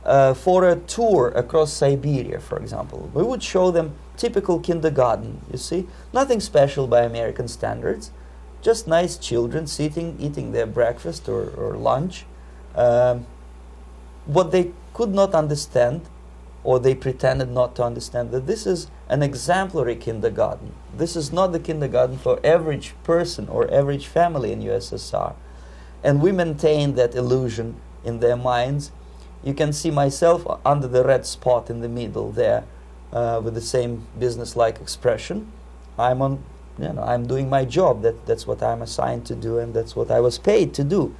Speaker 1: for a tour across Siberia, for example. We would show them typical kindergarten, you see, nothing special by American standards, just nice children sitting, eating their breakfast or lunch. What they could not understand, or they pretended not to understand, that this is an exemplary kindergarten. This is not the kindergarten for average person or average family in USSR. And we maintain that illusion in their minds. You can see myself under the red spot in the middle there, with the same business-like expression. I'm doing my job. That's what I'm assigned to do, and that's what I was paid to do.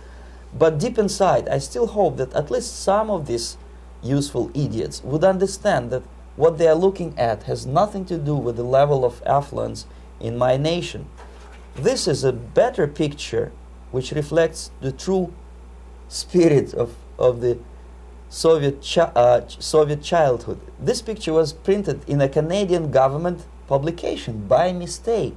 Speaker 1: But deep inside, I still hope that at least some of these useful idiots would understand that what they are looking at has nothing to do with the level of affluence in my nation. This is a better picture which reflects the true spirit of the Soviet childhood. This picture was printed in a Canadian government publication by mistake.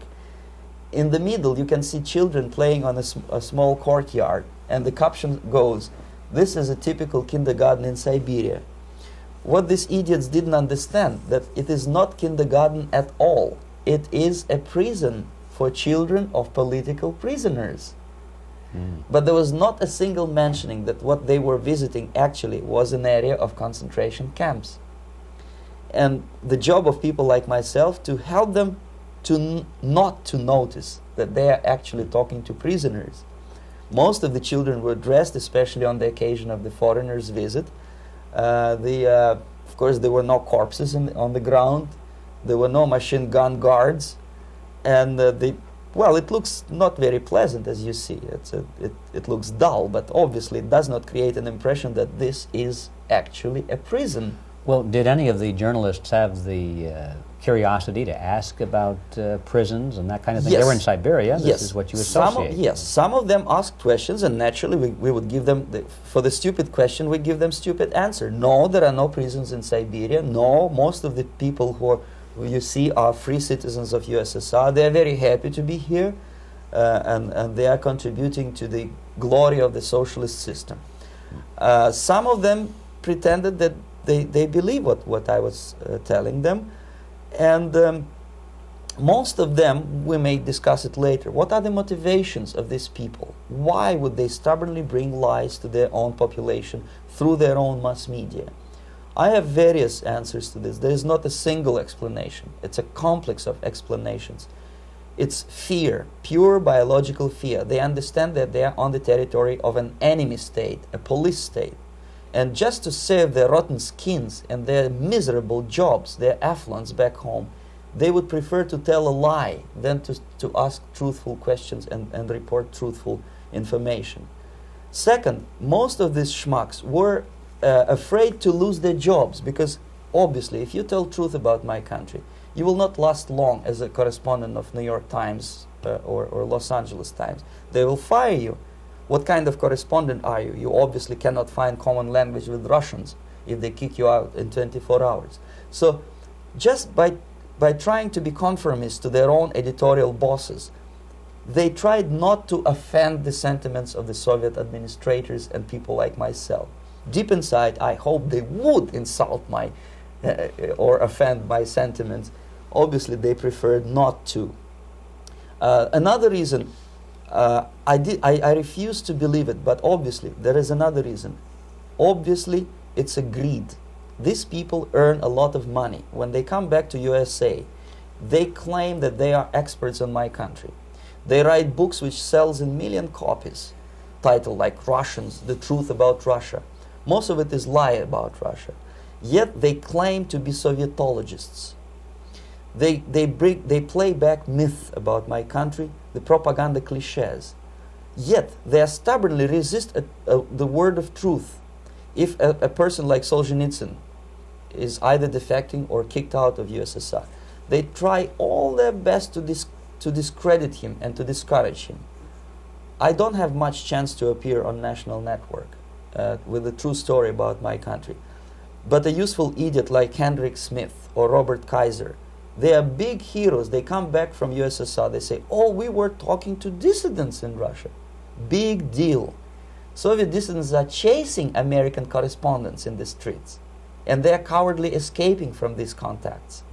Speaker 1: In the middle, you can see children playing on a small courtyard, and the caption goes, "This is a typical kindergarten in Siberia." What these idiots didn't understand, that it is not kindergarten at all. It is a prison for children of political prisoners. But there was not a single mentioning that what they were visiting actually was an area of concentration camps. And the job of people like myself to help them to not to notice that they are actually talking to prisoners. Most of the children were dressed, especially on the occasion of the foreigners' visit. Of course, there were no corpses on the ground. There were no machine gun guards. And well, it looks not very pleasant, as you see. It looks dull, but obviously it does not create an impression that this is actually a prison.
Speaker 2: Well, did any of the journalists have the curiosity to ask about prisons and that kind of thing?
Speaker 1: Yes.
Speaker 2: They were in Siberia. This
Speaker 1: Yes.
Speaker 2: is what you associate.
Speaker 1: Yes, some of them asked questions, and naturally we would give them, for the stupid question, we give them stupid answer. No, there are no prisons in Siberia. No, most of the people who you see are free citizens of USSR. They are very happy to be here, and they are contributing to the glory of the socialist system. Some of them pretended that they believe what I was telling them, and most of them, we may discuss it later, what are the motivations of these people? Why would they stubbornly bring lies to their own population through their own mass media? I have various answers to this. There is not a single explanation. It's a complex of explanations. It's fear, pure biological fear. They understand that they are on the territory of an enemy state, a police state. And just to save their rotten skins and their miserable jobs, their affluence back home, they would prefer to tell a lie than to ask truthful questions and report truthful information. Second, most of these schmucks were afraid to lose their jobs, because obviously if you tell truth about my country, you will not last long as a correspondent of New York Times or Los Angeles Times. They will fire you. What kind of correspondent are you? You obviously cannot find common language with Russians if they kick you out in 24 hours. So just by trying to be conformist to their own editorial bosses, they tried not to offend the sentiments of the Soviet administrators and people like myself. Deep inside, I hope they would insult my or offend my sentiments. Obviously, they preferred not to. Another reason, I refuse to believe it, but obviously, there is another reason. Obviously, it's a greed. These people earn a lot of money. When they come back to USA, they claim that they are experts on my country. They write books which sells in million copies, titled like Russians, The Truth About Russia. Most of it is lie about Russia. Yet they claim to be Sovietologists. They play back myth about my country, the propaganda cliches. Yet they stubbornly resist the word of truth. If a person like Solzhenitsyn is either defecting or kicked out of USSR, they try all their best to discredit him and to discourage him. I don't have much chance to appear on national network with a true story about my country. But a useful idiot like Hendrik Smith or Robert Kaiser, they are big heroes. They come back from USSR. They say, oh, we were talking to dissidents in Russia. Big deal. Soviet dissidents are chasing American correspondents in the streets, and they are cowardly escaping from these contacts.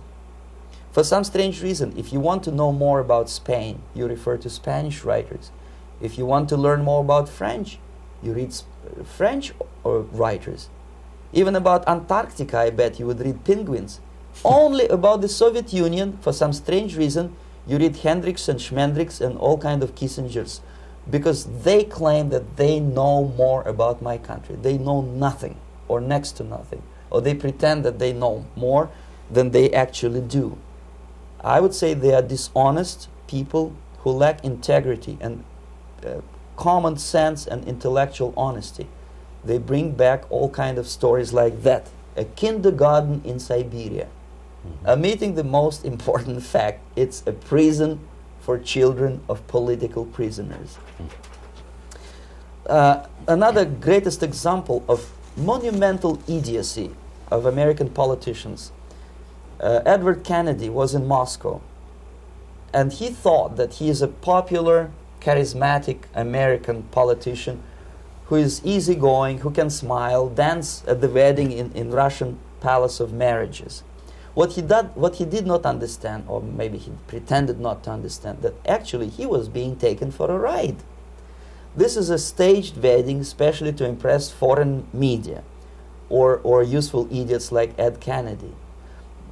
Speaker 1: For some strange reason, if you want to know more about Spain, you refer to Spanish writers. If you want to learn more about French, you read French writers. Even about Antarctica, I bet you would read Penguins. Only about the Soviet Union, for some strange reason, you read Hendricks and Schmendricks and all kind of Kissingers, because they claim that they know more about my country. They know nothing, or next to nothing, or they pretend that they know more than they actually do. I would say they are dishonest people who lack integrity and common sense and intellectual honesty. They bring back all kind of stories like that. A kindergarten in Siberia. Omitting the most important fact, it's a prison for children of political prisoners. Another greatest example of monumental idiocy of American politicians. Edward Kennedy was in Moscow, and he thought that he is a popular, charismatic American politician who is easygoing, who can smile, dance at the wedding in Russian Palace of Marriages. What he did not understand, or maybe he pretended not to understand, that actually he was being taken for a ride. This is a staged wedding especially to impress foreign media or useful idiots like Ed Kennedy.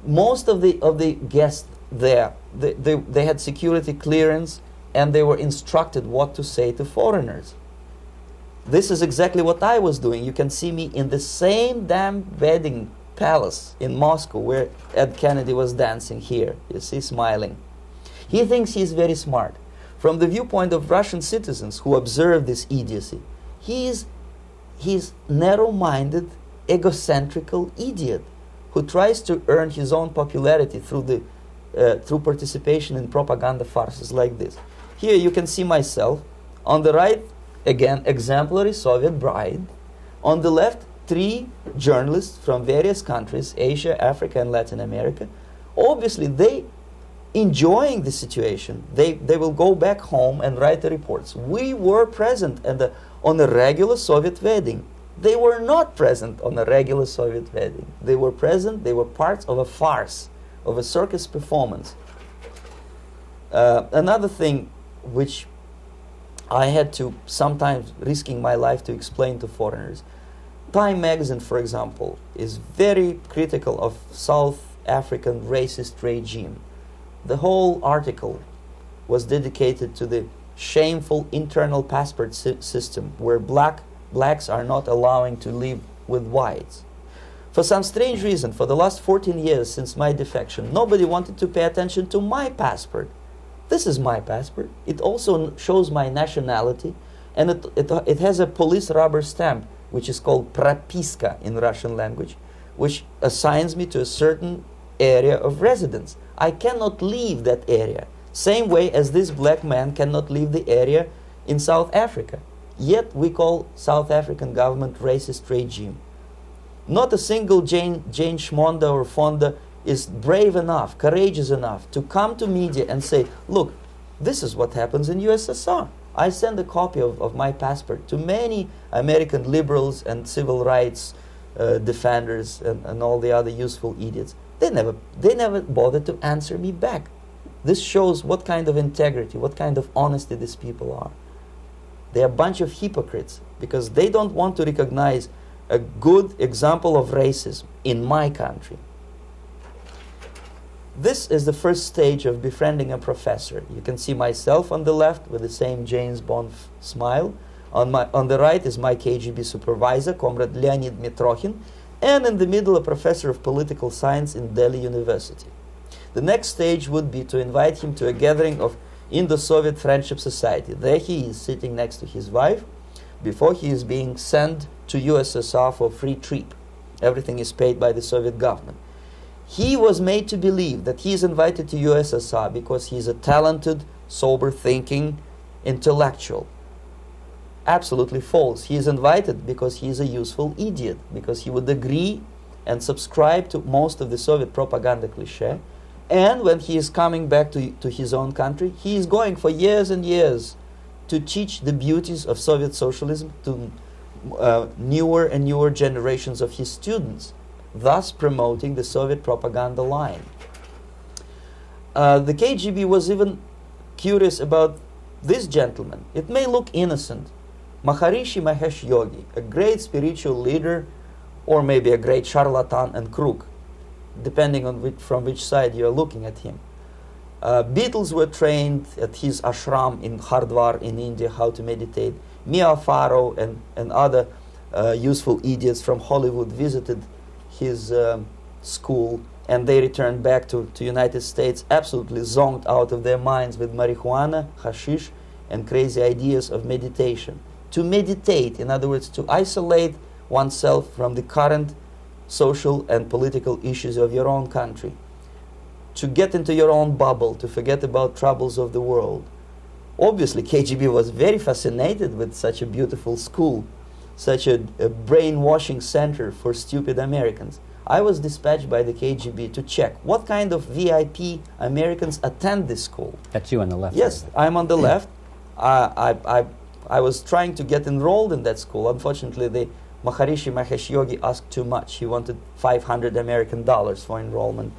Speaker 1: Most of the guests there, they had security clearance, and they were instructed what to say to foreigners. This is exactly what I was doing. You can see me in the same damn wedding palace in Moscow where Ed Kennedy was dancing here. You see, smiling. He thinks he's very smart. From the viewpoint of Russian citizens who observe this idiocy, he's narrow-minded, egocentrical idiot who tries to earn his own popularity through participation in propaganda farces like this. Here you can see myself. On the right, again, exemplary Soviet bride. On the left, 3 journalists from various countries, Asia, Africa, and Latin America. Obviously, they enjoying the situation. They will go back home and write the reports. We were present on a regular Soviet wedding. They were not present on a regular Soviet wedding. They were present, they were parts of a farce, of a circus performance. Another thing which I had to sometimes risking my life to explain to foreigners. Time magazine, for example, is very critical of South African racist regime. The whole article was dedicated to the shameful internal passport system where blacks are not allowing to live with whites. For some strange reason, for the last 14 years since my defection, nobody wanted to pay attention to my passport. This is my passport. It also shows my nationality, and it has a police rubber stamp, which is called propiska in Russian language, which assigns me to a certain area of residence. I cannot leave that area, same way as this black man cannot leave the area in South Africa. Yet we call South African government racist regime. Not a single Jane Schmonda or Fonda is brave enough, courageous enough to come to media and say, look, this is what happens in USSR. I send a copy of my passport to many American liberals and civil rights defenders and all the other useful idiots. They never bothered to answer me back. This shows what kind of integrity, what kind of honesty these people are. They are a bunch of hypocrites because they don't want to recognize a good example of racism in my country. This is the first stage of befriending a professor. You can see myself on the left with the same James Bond smile. On the right is my KGB supervisor, Comrade Leonid Mitrokhin, and in the middle a professor of political science in Delhi University. The next stage would be to invite him to a gathering of Indo-Soviet Friendship Society. There he is sitting next to his wife before he is being sent to USSR for free trip. Everything is paid by the Soviet government. He was made to believe that he is invited to USSR because he is a talented, sober-thinking intellectual. Absolutely false. He is invited because he is a useful idiot, because he would agree and subscribe to most of the Soviet propaganda cliché. And when he is coming back to his own country, he is going for years and years to teach the beauties of Soviet socialism to newer and newer generations of his students, thus promoting the Soviet propaganda line. The KGB was even curious about this gentleman. It may look innocent. Maharishi Mahesh Yogi, a great spiritual leader, or maybe a great charlatan and crook, depending on from which side you are looking at him. Beatles were trained at his ashram in Hardwar in India how to meditate. Mia Farrow and other useful idiots from Hollywood visited his school, and they returned back to United States absolutely zonked out of their minds with marijuana, hashish, and crazy ideas of meditation. To meditate, in other words, to isolate oneself from the current social and political issues of your own country, to get into your own bubble, to forget about troubles of the world. Obviously, KGB was very fascinated with such a beautiful school, such a brainwashing center for stupid Americans. I was dispatched by the KGB to check what kind of VIP Americans attend this school.
Speaker 2: That's you on the left.
Speaker 1: Yes, I'm on the left. I was trying to get enrolled in that school. Unfortunately, the Maharishi Mahesh Yogi asked too much. He wanted $500 American for enrollment.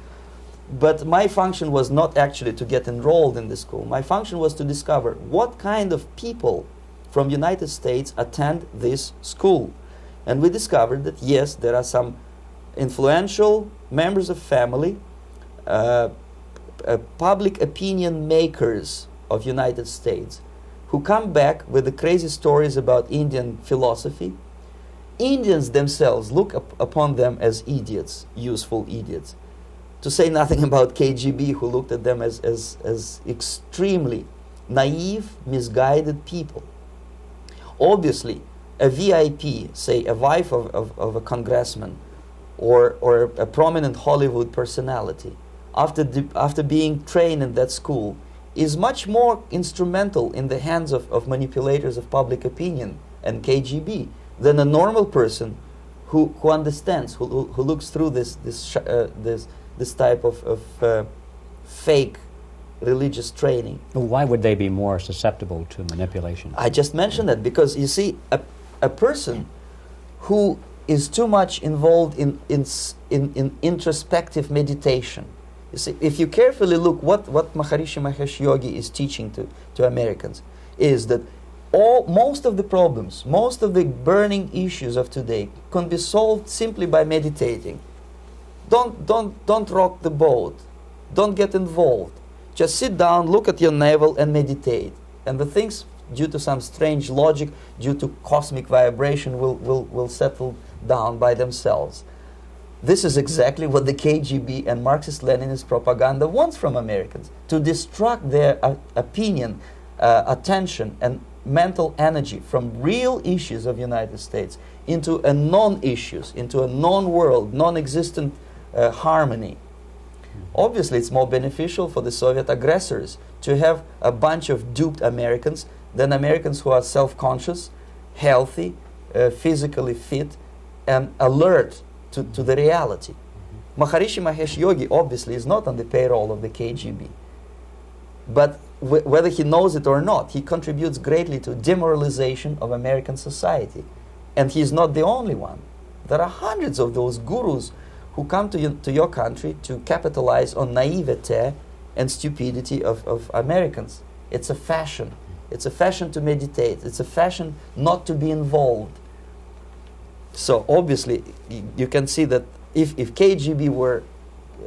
Speaker 1: But my function was not actually to get enrolled in the school. My function was to discover what kind of people from United States attend this school. And we discovered that, yes, there are some influential members of family, public opinion makers of United States, who come back with the crazy stories about Indian philosophy. Indians themselves look upon them as idiots, useful idiots. To say nothing about KGB, who looked at them as extremely naive, misguided people. Obviously, a VIP, say a wife of a congressman, or a prominent Hollywood personality, after being trained in that school, is much more instrumental in the hands of manipulators of public opinion and KGB than a normal person who understands, who looks through this type of fake religious training.
Speaker 2: Why would they be more susceptible to manipulation?
Speaker 1: I just mentioned that because, you see, a person who is too much involved in introspective meditation. You see, if you carefully look what Maharishi Mahesh Yogi is teaching to Americans, is that most of the problems, most of the burning issues of today can be solved simply by meditating. Don't rock the boat. Don't get involved. Just sit down, look at your navel, and meditate. And the things, due to some strange logic, due to cosmic vibration, will settle down by themselves. This is exactly what the KGB and Marxist-Leninist propaganda wants from Americans, to distract their opinion, attention, and mental energy from real issues of United States into a non-issues, into a non-world, non-existent harmony. Obviously, it's more beneficial for the Soviet aggressors to have a bunch of duped Americans than Americans who are self-conscious, healthy, physically fit, and alert to the reality. Maharishi Mahesh Yogi obviously is not on the payroll of the KGB. But whether he knows it or not, he contributes greatly to demoralization of American society. And he's not the only one. There are hundreds of those gurus who come to your country to capitalize on naivete and stupidity of Americans. It's a fashion. It's a fashion to meditate. It's a fashion not to be involved. So obviously, you can see that if KGB were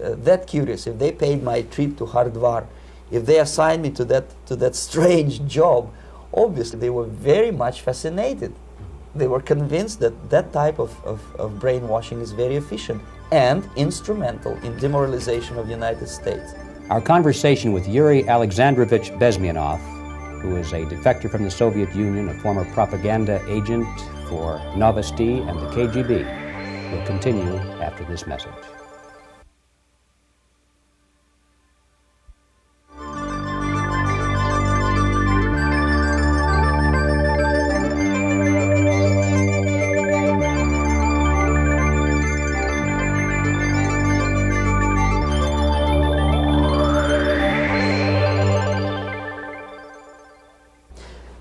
Speaker 1: that curious, if they paid my trip to Hardwar, if they assigned me to that strange job, obviously they were very much fascinated. They were convinced that that type of brainwashing is very efficient and instrumental in demoralization of the United States.
Speaker 2: Our conversation with Yuri Alexandrovich Bezmenov, who is a defector from the Soviet Union, a former propaganda agent for Novosti and the KGB, will continue after this message.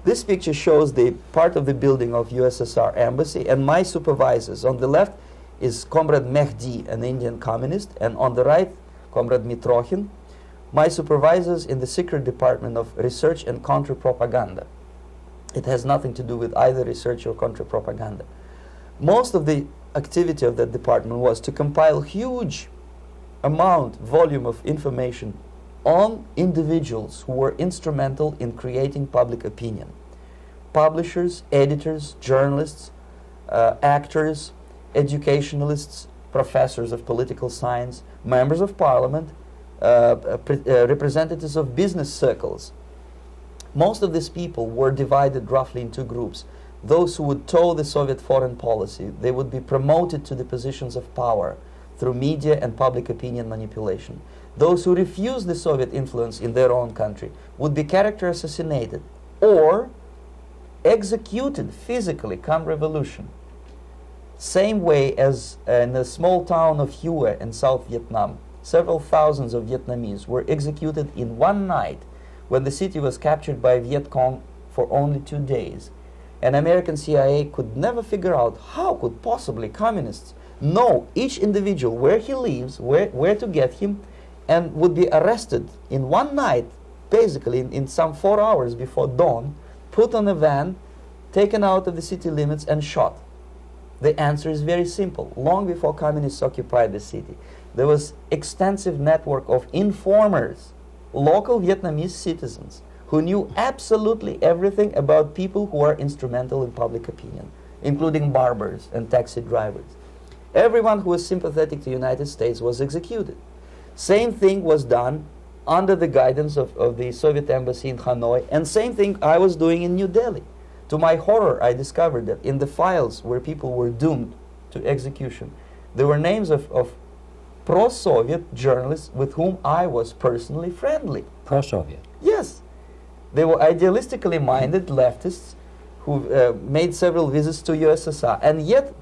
Speaker 1: This picture shows the part of the building of USSR embassy, and my supervisors. On the left is Comrade Mehdi, an Indian communist, and on the right, Comrade Mitrokhin, my supervisors in the secret department of research and counter-propaganda. It has nothing to do with either research or counter-propaganda. Most of the activity of that department was to compile huge volume of information on individuals who were instrumental in creating public opinion. Publishers, editors, journalists, actors, educationalists, professors of political science, members of parliament, representatives of business circles. Most of these people were divided roughly in two groups. Those who would toe the Soviet foreign policy, they would be promoted to the positions of power through media and public opinion manipulation. Those who refused the Soviet influence in their own country would be character assassinated or executed physically come revolution. Same way as in the small town of Hue in South Vietnam, several thousands of Vietnamese were executed in one night when the city was captured by Viet Cong for only 2 days. And American CIA could never figure out how could possibly communists know each individual, where he lives, where to get him, and would be arrested in one night, basically in some 4 hours before dawn, put on a van, taken out of the city limits and shot. The answer is very simple. Long before communists occupied the city, there was extensive network of informers, local Vietnamese citizens, who knew absolutely everything about people who are instrumental in public opinion, including barbers and taxi drivers. Everyone who was sympathetic to the United States was executed. Same thing was done under the guidance of the Soviet embassy in Hanoi, and same thing I was doing in New Delhi. To my horror, I discovered that in the files where people were doomed to execution, there were names of pro-Soviet journalists with whom I was personally friendly.
Speaker 2: Pro-Soviet?
Speaker 1: Yes. They were idealistically minded leftists who made several visits to USSR, and yet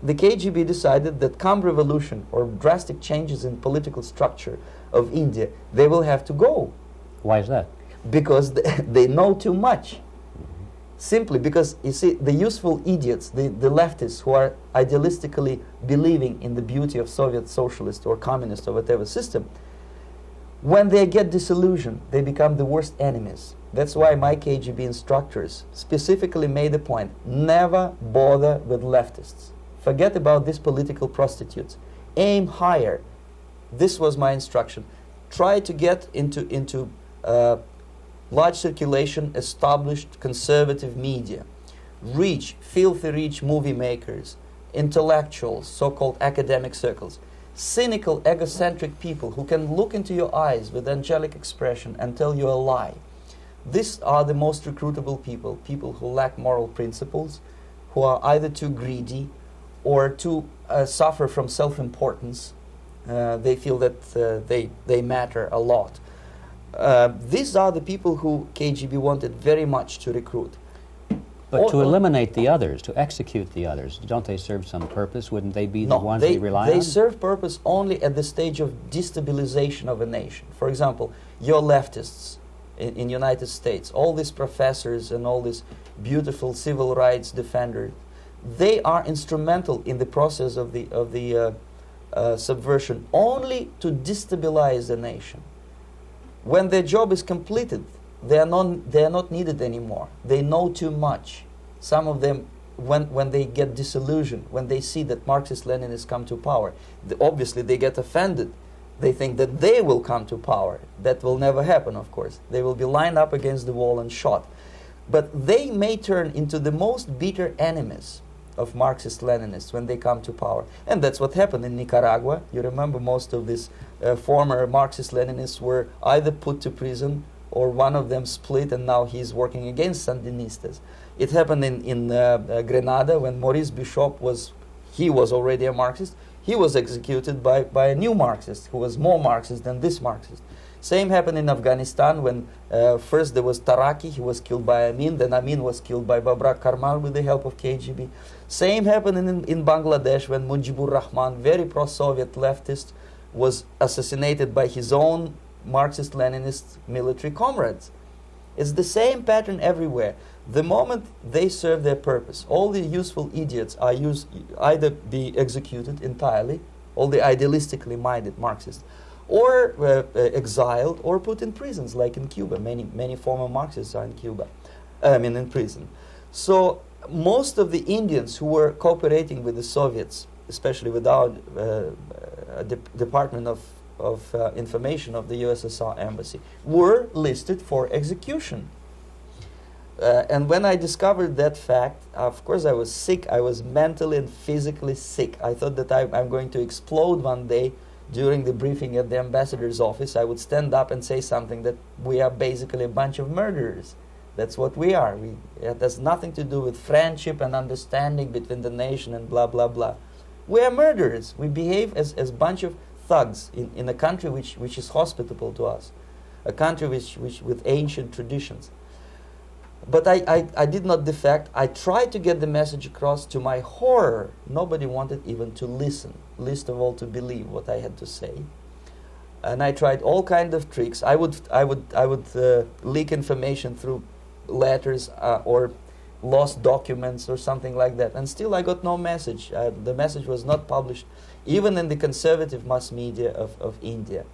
Speaker 1: the KGB decided that come revolution or drastic changes in political structure of India, they will have to go.
Speaker 2: Why is that?
Speaker 1: Because they know too much. Simply because, you see, the useful idiots, the leftists who are idealistically believing in the beauty of Soviet socialist or communist or whatever system, when they get disillusioned, they become the worst enemies. That's why my KGB instructors specifically made a point, never bother with leftists. Forget about these political prostitutes. Aim higher. This was my instruction. Try to get into large circulation, established conservative media. Rich, filthy rich movie makers, intellectuals, so-called academic circles. Cynical, egocentric people who can look into your eyes with angelic expression and tell you a lie. These are the most recruitable people, people who lack moral principles, who are either too greedy or too suffer from self-importance. They feel that they matter a lot. These are the people who KGB wanted very much to recruit.
Speaker 2: But to eliminate the others, to execute the others, don't they serve some purpose? Wouldn't they be the ones we rely on?
Speaker 1: They serve purpose only at the stage of destabilization of a nation. For example, your leftists in United States, all these professors and all these beautiful civil rights defenders, they are instrumental in the process of the subversion only to destabilize the nation. When their job is completed, they are not needed anymore. They know too much. Some of them, when they get disillusioned, when they see that Marxist-Leninists come to power, obviously they get offended. They think that they will come to power. That will never happen, of course. They will be lined up against the wall and shot. But they may turn into the most bitter enemies of Marxist-Leninists when they come to power. And that's what happened in Nicaragua. You remember most of these former Marxist-Leninists were either put to prison or one of them split, and now he's working against Sandinistas. It happened in Grenada when Maurice Bishop was already a Marxist. He was executed by a new Marxist who was more Marxist than this Marxist. Same happened in Afghanistan when first there was Taraki, he was killed by Amin, then Amin was killed by Babrak Karmal with the help of KGB. Same happened in Bangladesh when Mujibur Rahman, very pro-Soviet leftist, was assassinated by his own Marxist-Leninist military comrades. It's the same pattern everywhere. The moment they serve their purpose, all the useful idiots are either be executed entirely, all the idealistically minded Marxists, or exiled or put in prisons, like in Cuba. Many former Marxists are in Cuba, in prison. So most of the Indians who were cooperating with the Soviets, especially with our Department of Information of the USSR Embassy, were listed for execution. And when I discovered that fact, of course I was sick. I was mentally and physically sick. I thought that I'm going to explode one day during the briefing at the ambassador's office. I would stand up and say something that we are basically a bunch of murderers. That's what we are. It has nothing to do with friendship and understanding between the nation and blah, blah, blah. We are murderers. We behave as a bunch of thugs in a country which is hospitable to us, a country which with ancient traditions. But I did not defect. I tried to get the message across. To my horror, nobody wanted even to listen, least of all to believe what I had to say. And I tried all kinds of tricks. I would leak information through letters or lost documents or something like that. And still I got no message. The message was not published, even in the conservative mass media of India.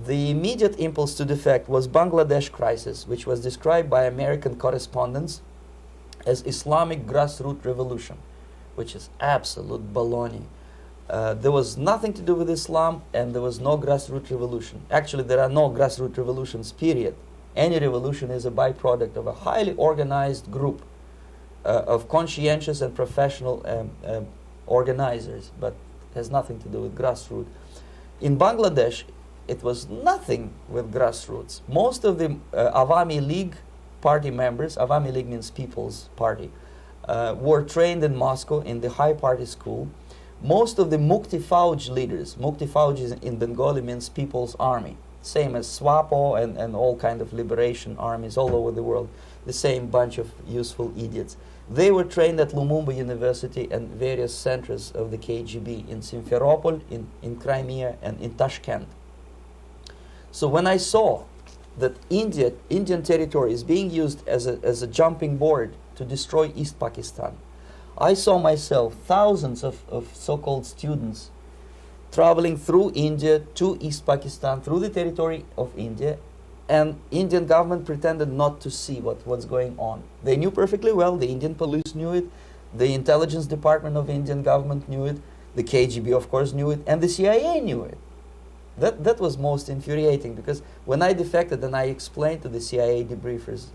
Speaker 1: The immediate impulse to defect was Bangladesh crisis, which was described by American correspondents as Islamic grassroots revolution, which is absolute baloney. There was nothing to do with Islam, and there was no grassroots revolution. Actually, there are no grassroots revolutions, period. Any revolution is a byproduct of a highly organized group of conscientious and professional organizers, but has nothing to do with grassroots. In Bangladesh, it was nothing with grassroots. Most of the Awami League party members, Awami League means People's Party, were trained in Moscow in the high party school. Most of the Mukti Fauj leaders, Mukti Fauj in Bengali means People's Army, same as SWAPO and all kind of liberation armies all over the world, the same bunch of useful idiots. They were trained at Lumumba University and various centers of the KGB in Simferopol, in Crimea, and in Tashkent. So when I saw that Indian territory is being used as a jumping board to destroy East Pakistan, I saw myself thousands of so-called students traveling through India to East Pakistan, through the territory of India, and Indian government pretended not to see what's going on. They knew perfectly well, the Indian police knew it, the intelligence department of Indian government knew it, the KGB of course knew it, and the CIA knew it. That was most infuriating, because when I defected and I explained to the CIA debriefers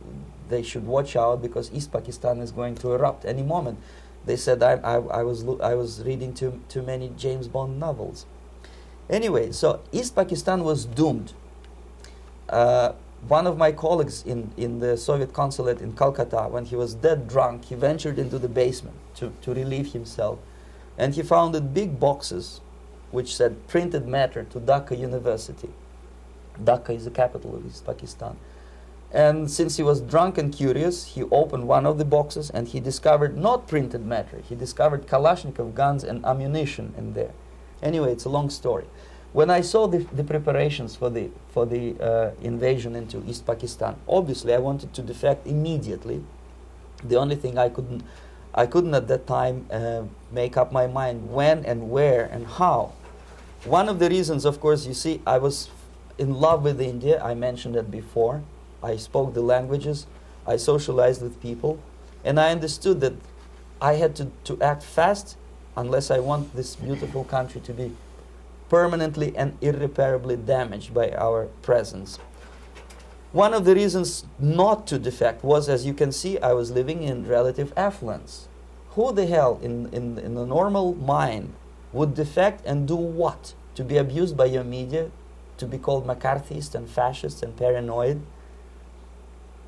Speaker 1: they should watch out because East Pakistan is going to erupt any moment, they said I was reading too many James Bond novels. Anyway, so East Pakistan was doomed. One of my colleagues in the Soviet consulate in Calcutta, when he was dead drunk, he ventured into the basement to relieve himself, and he found big boxes which said printed matter to Dhaka University. Dhaka is the capital of East Pakistan. And since he was drunk and curious, he opened one of the boxes and he discovered not printed matter. He discovered Kalashnikov guns and ammunition in there. Anyway, it's a long story. When I saw the preparations for the invasion into East Pakistan, obviously I wanted to defect immediately. The only thing I couldn't at that time make up my mind when and where and how. One of the reasons, of course, you see, I was in love with India. I mentioned that before. I spoke the languages. I socialized with people. And I understood that I had to act fast unless I want this beautiful country to be permanently and irreparably damaged by our presence. One of the reasons not to defect was, as you can see, I was living in relative affluence. Who the hell in the normal mind would defect and do what? To be abused by your media, to be called McCarthyist and fascist and paranoid,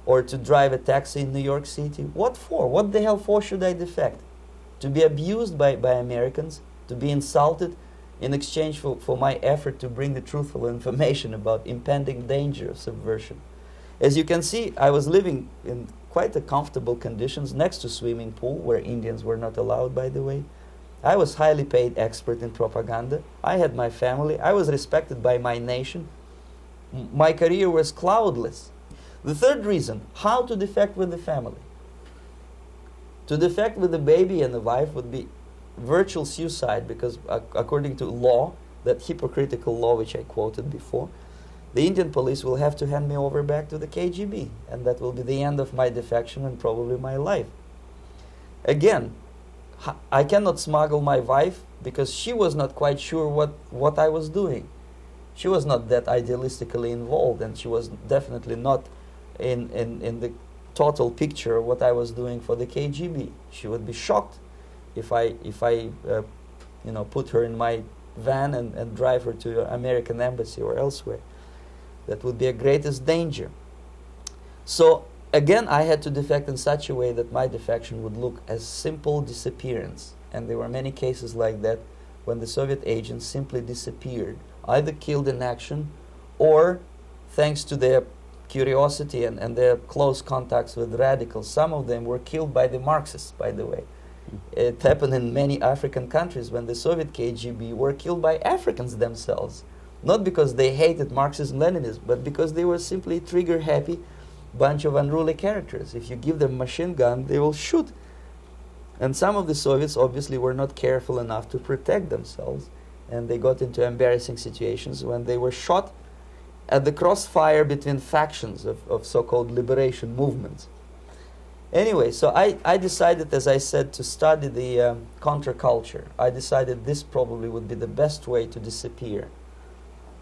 Speaker 1: or to drive a taxi in New York City? What for? What the hell for should I defect? To be abused by Americans, to be insulted in exchange for my effort to bring the truthful information about impending danger of subversion. As you can see, I was living in quite a comfortable conditions next to swimming pool, where Indians were not allowed, by the way. I was highly paid expert in propaganda. I had my family. I was respected by my nation. My career was cloudless. The third reason, how to defect with the family. To defect with the baby and the wife would be virtual suicide, because according to law, that hypocritical law which I quoted before, the Indian police will have to hand me over back to the KGB, and that will be the end of my defection and probably my life. Again, I cannot smuggle my wife because she was not quite sure what I was doing. She was not that idealistically involved, and she was definitely not in the total picture of what I was doing for the KGB. She would be shocked if I put her in my van and drive her to the American embassy or elsewhere. That would be a greatest danger. So again, I had to defect in such a way that my defection would look as simple disappearance. And there were many cases like that when the Soviet agents simply disappeared, either killed in action or, thanks to their curiosity and their close contacts with radicals, some of them were killed by the Marxists, by the way. It happened in many African countries when the Soviet KGB were killed by Africans themselves. Not because they hated Marxism-Leninism, but because they were simply trigger-happy bunch of unruly characters. If you give them a machine gun, they will shoot. And some of the Soviets obviously were not careful enough to protect themselves, and they got into embarrassing situations when they were shot at the crossfire between factions of so-called liberation movements. Anyway, so I decided, as I said, to study the counterculture. I decided this probably would be the best way to disappear.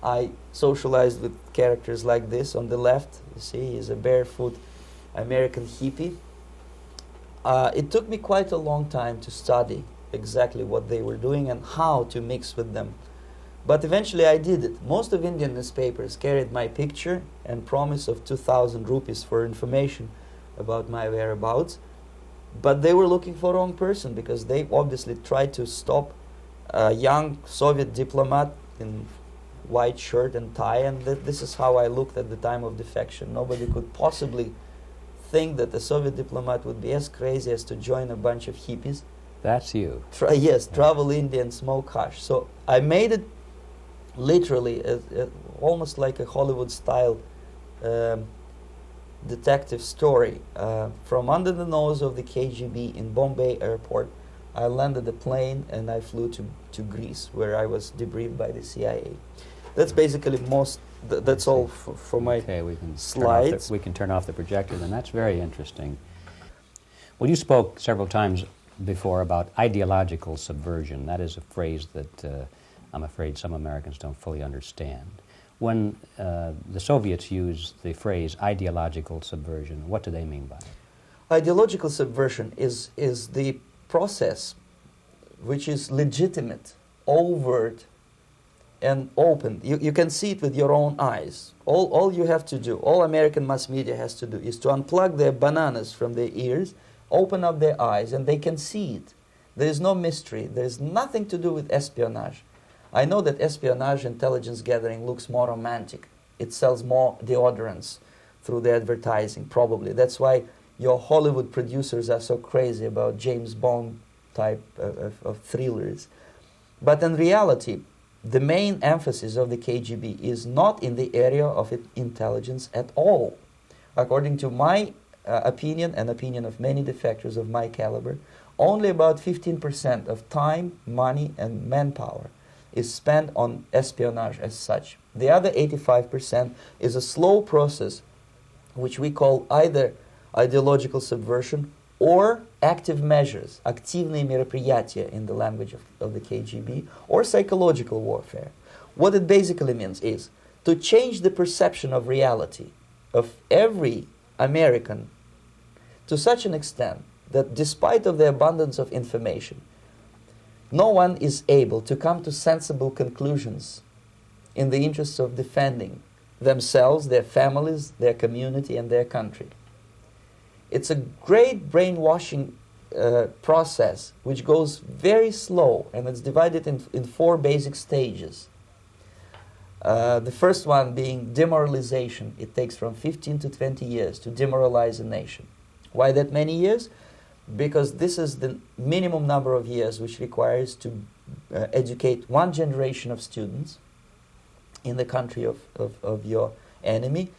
Speaker 1: I socialized with characters like this. On the left, you see, he's a barefoot American hippie. It took me quite a long time to study exactly what they were doing and how to mix with them. But eventually I did it. Most of Indian newspapers carried my picture and promise of 2,000 rupees for information about my whereabouts. But they were looking for the wrong person, because they obviously tried to stop a young Soviet diplomat in white shirt and tie, and this is how I looked at the time of defection. Nobody could possibly think that a Soviet diplomat would be as crazy as to join a bunch of hippies.
Speaker 2: That's you.
Speaker 1: Travel India and smoke hash. So I made it literally almost like a Hollywood-style detective story. From under the nose of the KGB in Bombay airport, I landed the plane and I flew to Greece, where I was debriefed by the CIA. That's basically that's all for my slides.
Speaker 2: We can turn off the projector, then. That's very interesting. Well, you spoke several times before about ideological subversion. That is a phrase that I'm afraid some Americans don't fully understand. When the Soviets use the phrase ideological subversion, what do they mean by it?
Speaker 1: Ideological subversion is the process which is legitimate, overt, and open. You can see it with your own eyes. All you have to do, all American mass media has to do, is to unplug their bananas from their ears, open up their eyes, and they can see it. There is no mystery. There is nothing to do with espionage. I know that espionage intelligence gathering looks more romantic. It sells more deodorants through the advertising, probably. That's why your Hollywood producers are so crazy about James Bond type of thrillers. But in reality, the main emphasis of the KGB is not in the area of intelligence at all. According to my opinion and opinion of many defectors of my caliber, only about 15% of time, money, and manpower is spent on espionage as such. The other 85% is a slow process which we call either ideological subversion or active measures, активные мероприятия in the language of the KGB, or psychological warfare. What it basically means is to change the perception of reality of every American to such an extent that despite of the abundance of information, no one is able to come to sensible conclusions in the interests of defending themselves, their families, their community, and their country. It's a great brainwashing process which goes very slow, and it's divided in 4 basic stages. The first one being demoralization. It takes from 15 to 20 years to demoralize a nation. Why that many years? Because this is the minimum number of years which requires to educate one generation of students in the country of your enemy,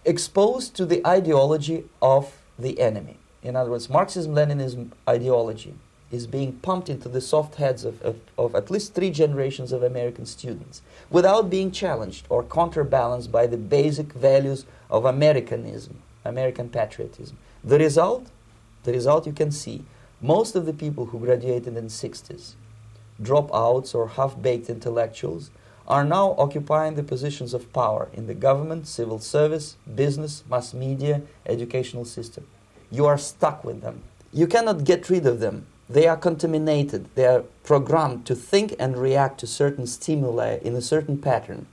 Speaker 1: exposed to the ideology of the enemy. In other words, Marxism-Leninism ideology is being pumped into the soft heads of at least 3 generations of American students without being challenged or counterbalanced by the basic values of Americanism, American patriotism. The result you can see. Most of the people who graduated in the 60s, dropouts or half-baked intellectuals, are now occupying the positions of power in the government, civil service, business, mass media, educational system. You are stuck with them. You cannot get rid of them. They are contaminated. They are programmed to think and react to certain stimuli in a certain pattern.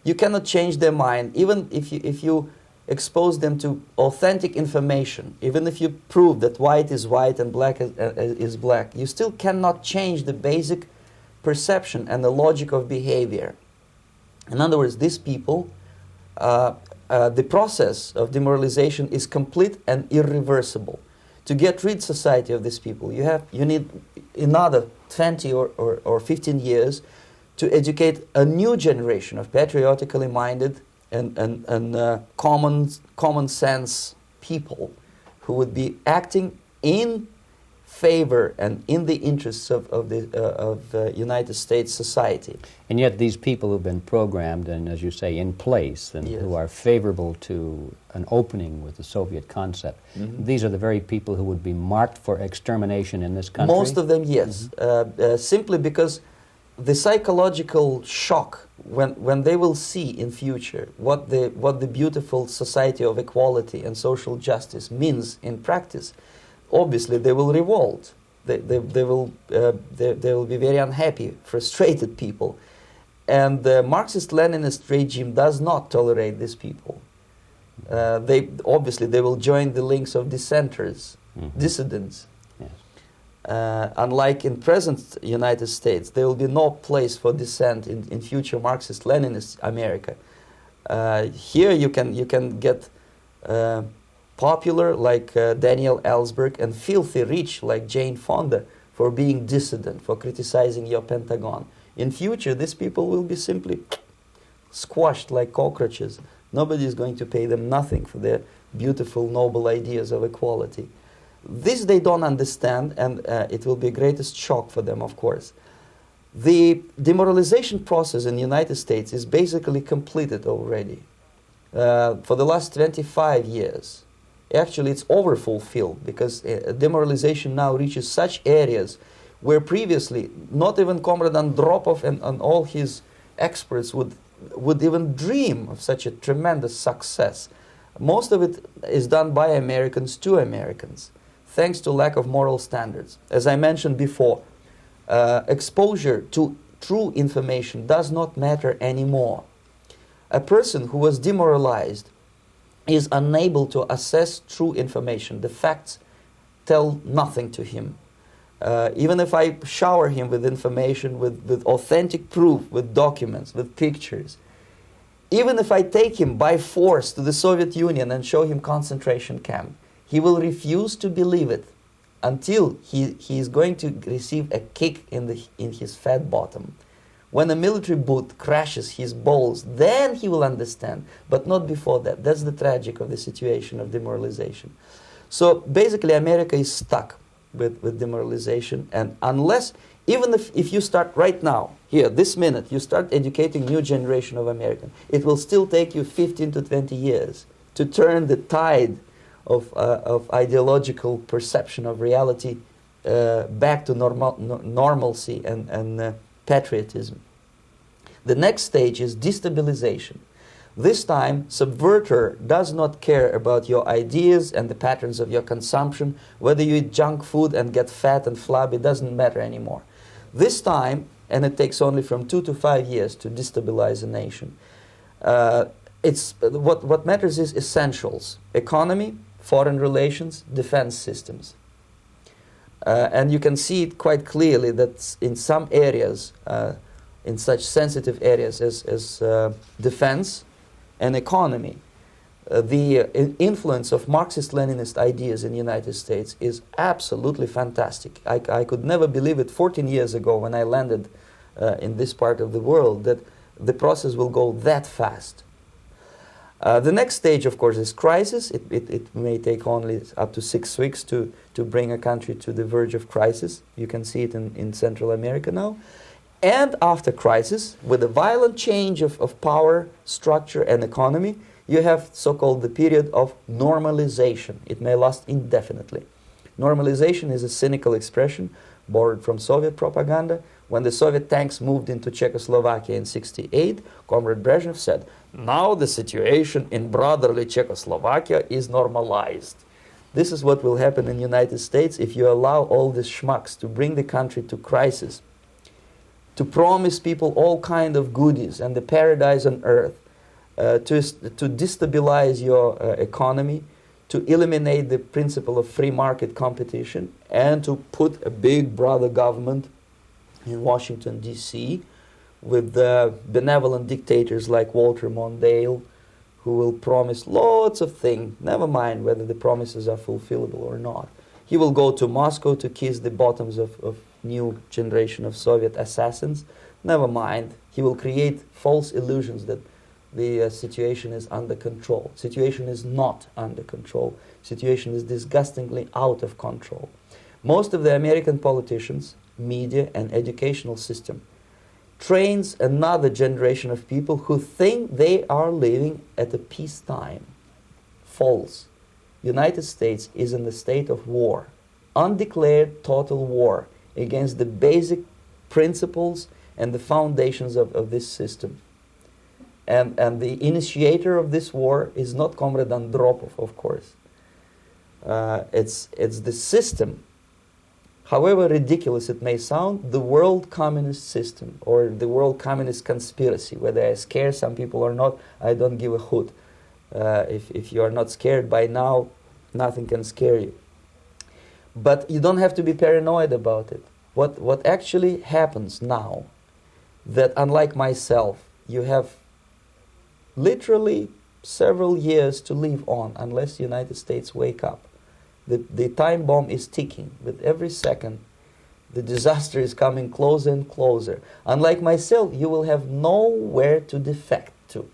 Speaker 1: You cannot change their mind, even if you expose them to authentic information, even if you prove that white is white and black is black. You still cannot change the basic perception and the logic of behavior. In other words, these people, the process of demoralization is complete and irreversible. To get rid society of these people, you need another 20 or 15 years to educate a new generation of patriotically minded and common sense people who would be acting in favor and in the interests of United States society.
Speaker 2: And yet these people who've been programmed and, as you say, in place and
Speaker 1: Yes.
Speaker 2: who are favorable to an opening with the Soviet concept, these are the very people who would be marked for extermination in this country?
Speaker 1: Most of them, yes. Simply because the psychological shock when they will see in future what the beautiful society of equality and social justice means in practice, obviously they will revolt. They will be very unhappy, frustrated people, and the Marxist-Leninist regime does not tolerate these people. They will join the links of dissenters, dissidents. Unlike in present United States, there will be no place for dissent in future Marxist-Leninist America. Here you can get popular like Daniel Ellsberg and filthy rich like Jane Fonda for being dissident, for criticizing your Pentagon. In future, these people will be simply squashed like cockroaches. Nobody is going to pay them nothing for their beautiful, noble ideas of equality. This they don't understand, and it will be greatest shock for them, of course. The demoralization process in the United States is basically completed already. For the last 25 years, actually it's overfulfilled, because demoralization now reaches such areas where previously not even Comrade Andropov and all his experts would even dream of such a tremendous success. Most of it is done by Americans to Americans, thanks to lack of moral standards. As I mentioned before, exposure to true information does not matter anymore. A person who was demoralized is unable to assess true information. The facts tell nothing to him. Even if I shower him with information, with authentic proof, with documents, with pictures, even if I take him by force to the Soviet Union and show him concentration camp, he will refuse to believe it until he is going to receive a kick in his fat bottom. When a military boot crashes his balls, then he will understand, but not before that. That's the tragic of the situation of demoralization. So basically America is stuck with demoralization, and unless, even if you start right now, here, this minute, you start educating new generation of Americans, it will still take you 15 to 20 years to turn the tide of ideological perception of reality back to normalcy and patriotism. The next stage is destabilization. This time, subverter does not care about your ideas and the patterns of your consumption. Whether you eat junk food and get fat and flabby, doesn't matter anymore. This time, and it takes only from 2 to 5 years to destabilize a nation, what matters is essentials: economy, foreign relations, defense systems. And you can see it quite clearly that in some areas, in such sensitive areas as defense and economy, the influence of Marxist-Leninist ideas in the United States is absolutely fantastic. I could never believe it 14 years ago when I landed in this part of the world, that the process will go that fast. The next stage, of course, is crisis. It may take only up to 6 weeks to bring a country to the verge of crisis. You can see it in Central America now. And after crisis, with a violent change of power, structure, and economy, you have so-called the period of normalization. It may last indefinitely. Normalization is a cynical expression borrowed from Soviet propaganda. When the Soviet tanks moved into Czechoslovakia in '68, Comrade Brezhnev said, "Now the situation in brotherly Czechoslovakia is normalized." This is what will happen in the United States if you allow all these schmucks to bring the country to crisis, to promise people all kind of goodies and the paradise on earth, to destabilize your economy, to eliminate the principle of free market competition, and to put a big brother government in Washington, D.C., with benevolent dictators like Walter Mondale, who will promise lots of things, never mind whether the promises are fulfillable or not. He will go to Moscow to kiss the bottoms of new generation of Soviet assassins, never mind. He will create false illusions that the situation is under control. Situation is not under control. Situation is disgustingly out of control. Most of the American politicians, media, and educational system trains another generation of people who think they are living at a peacetime. False. United States is in the state of war, undeclared total war against the basic principles and the foundations of this system. And the initiator of this war is not Comrade Andropov, of course. It's the system. However ridiculous it may sound, the world communist system or the world communist conspiracy, whether I scare some people or not, I don't give a hoot. If you are not scared by now, nothing can scare you. But you don't have to be paranoid about it. What actually happens now, that unlike myself, you have literally several years to live on unless the United States wake up. The time bomb is ticking. With every second, the disaster is coming closer and closer. Unlike myself, you will have nowhere to defect to,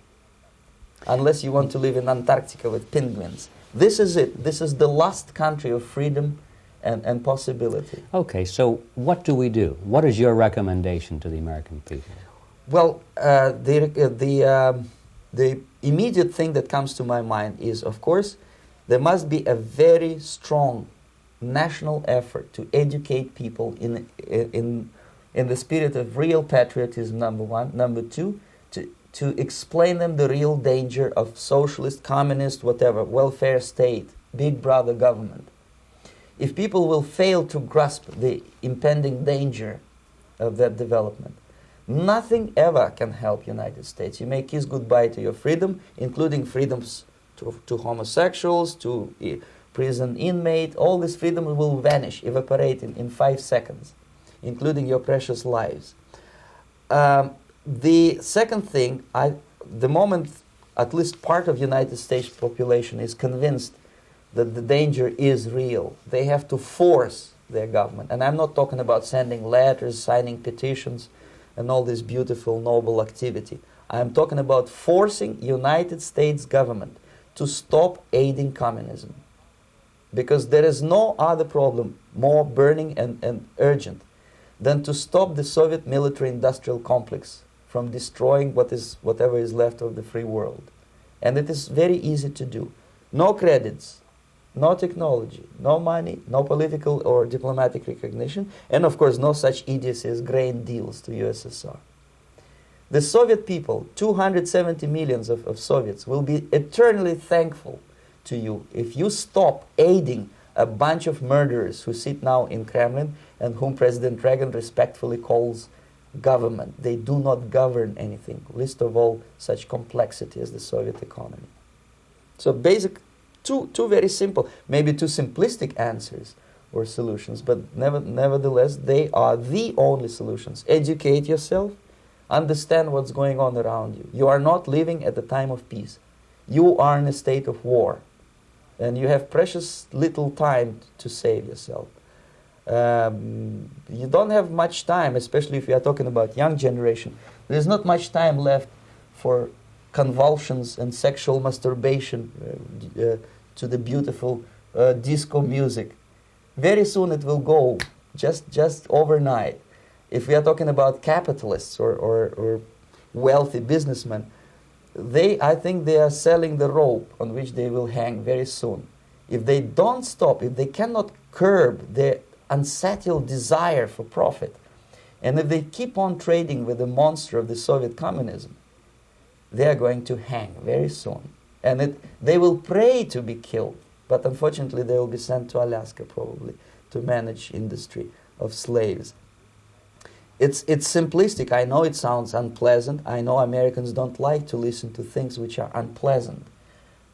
Speaker 1: unless you want to live in Antarctica with penguins. This is it. This is the last country of freedom and possibility.
Speaker 2: Okay, so what do we do? What is your recommendation to the American people?
Speaker 1: Well, the immediate thing that comes to my mind is, of course, there must be a very strong national effort to educate people in the spirit of real patriotism, number one. Number two, to explain them the real danger of socialist, communist, whatever, welfare state, big brother government. If people will fail to grasp the impending danger of that development, nothing ever can help United States. You may kiss goodbye to your freedom, including freedoms to homosexuals, to prison inmate. All this freedom will vanish, evaporate in 5 seconds, including your precious lives. The second thing, the moment at least part of United States population is convinced that the danger is real, they have to force their government. And I'm not talking about sending letters, signing petitions, and all this beautiful, noble activity. I'm talking about forcing United States government to stop aiding communism. Because there is no other problem more burning and urgent than to stop the Soviet military-industrial complex from destroying whatever is left of the free world. And it is very easy to do. No credits, no technology, no money, no political or diplomatic recognition, and of course no such idiocy as grain deals to USSR. The Soviet people, 270 millions of Soviets, will be eternally thankful to you if you stop aiding a bunch of murderers who sit now in Kremlin and whom President Reagan respectfully calls government. They do not govern anything, least of all such complexity as the Soviet economy. So basic, two very simple, maybe too simplistic answers or solutions, but nevertheless they are the only solutions. Educate yourself, understand what's going on around you. You are not living at the time of peace. You are in a state of war, and you have precious little time to save yourself. You don't have much time, especially if you are talking about young generation. There's not much time left for convulsions and sexual masturbation to the beautiful disco music. Very soon it will go, just overnight. If we are talking about capitalists or wealthy businessmen, I think they are selling the rope on which they will hang very soon. If they don't stop, if they cannot curb their unsettled desire for profit, and if they keep on trading with the monster of the Soviet communism, they are going to hang very soon. And they will pray to be killed, but unfortunately they will be sent to Alaska probably to manage industry of slaves. It's simplistic. I know it sounds unpleasant. I know Americans don't like to listen to things which are unpleasant.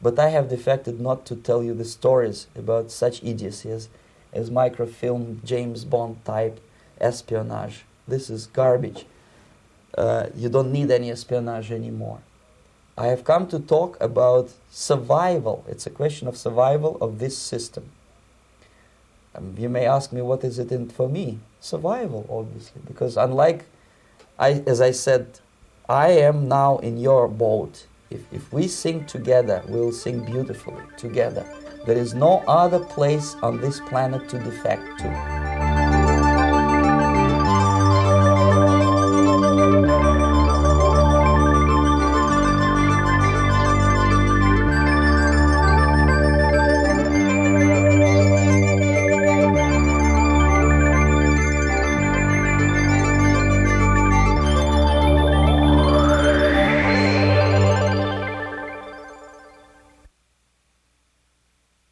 Speaker 1: But I have defected not to tell you the stories about such idiocy as microfilm, James Bond type espionage. This is garbage. You don't need any espionage anymore. I have come to talk about survival. It's a question of survival of this system. You may ask me, what is it in for me? Survival, obviously, because as I said, I am now in your boat. If we sing together, we'll sing beautifully together. There is no other place on this planet to defect to.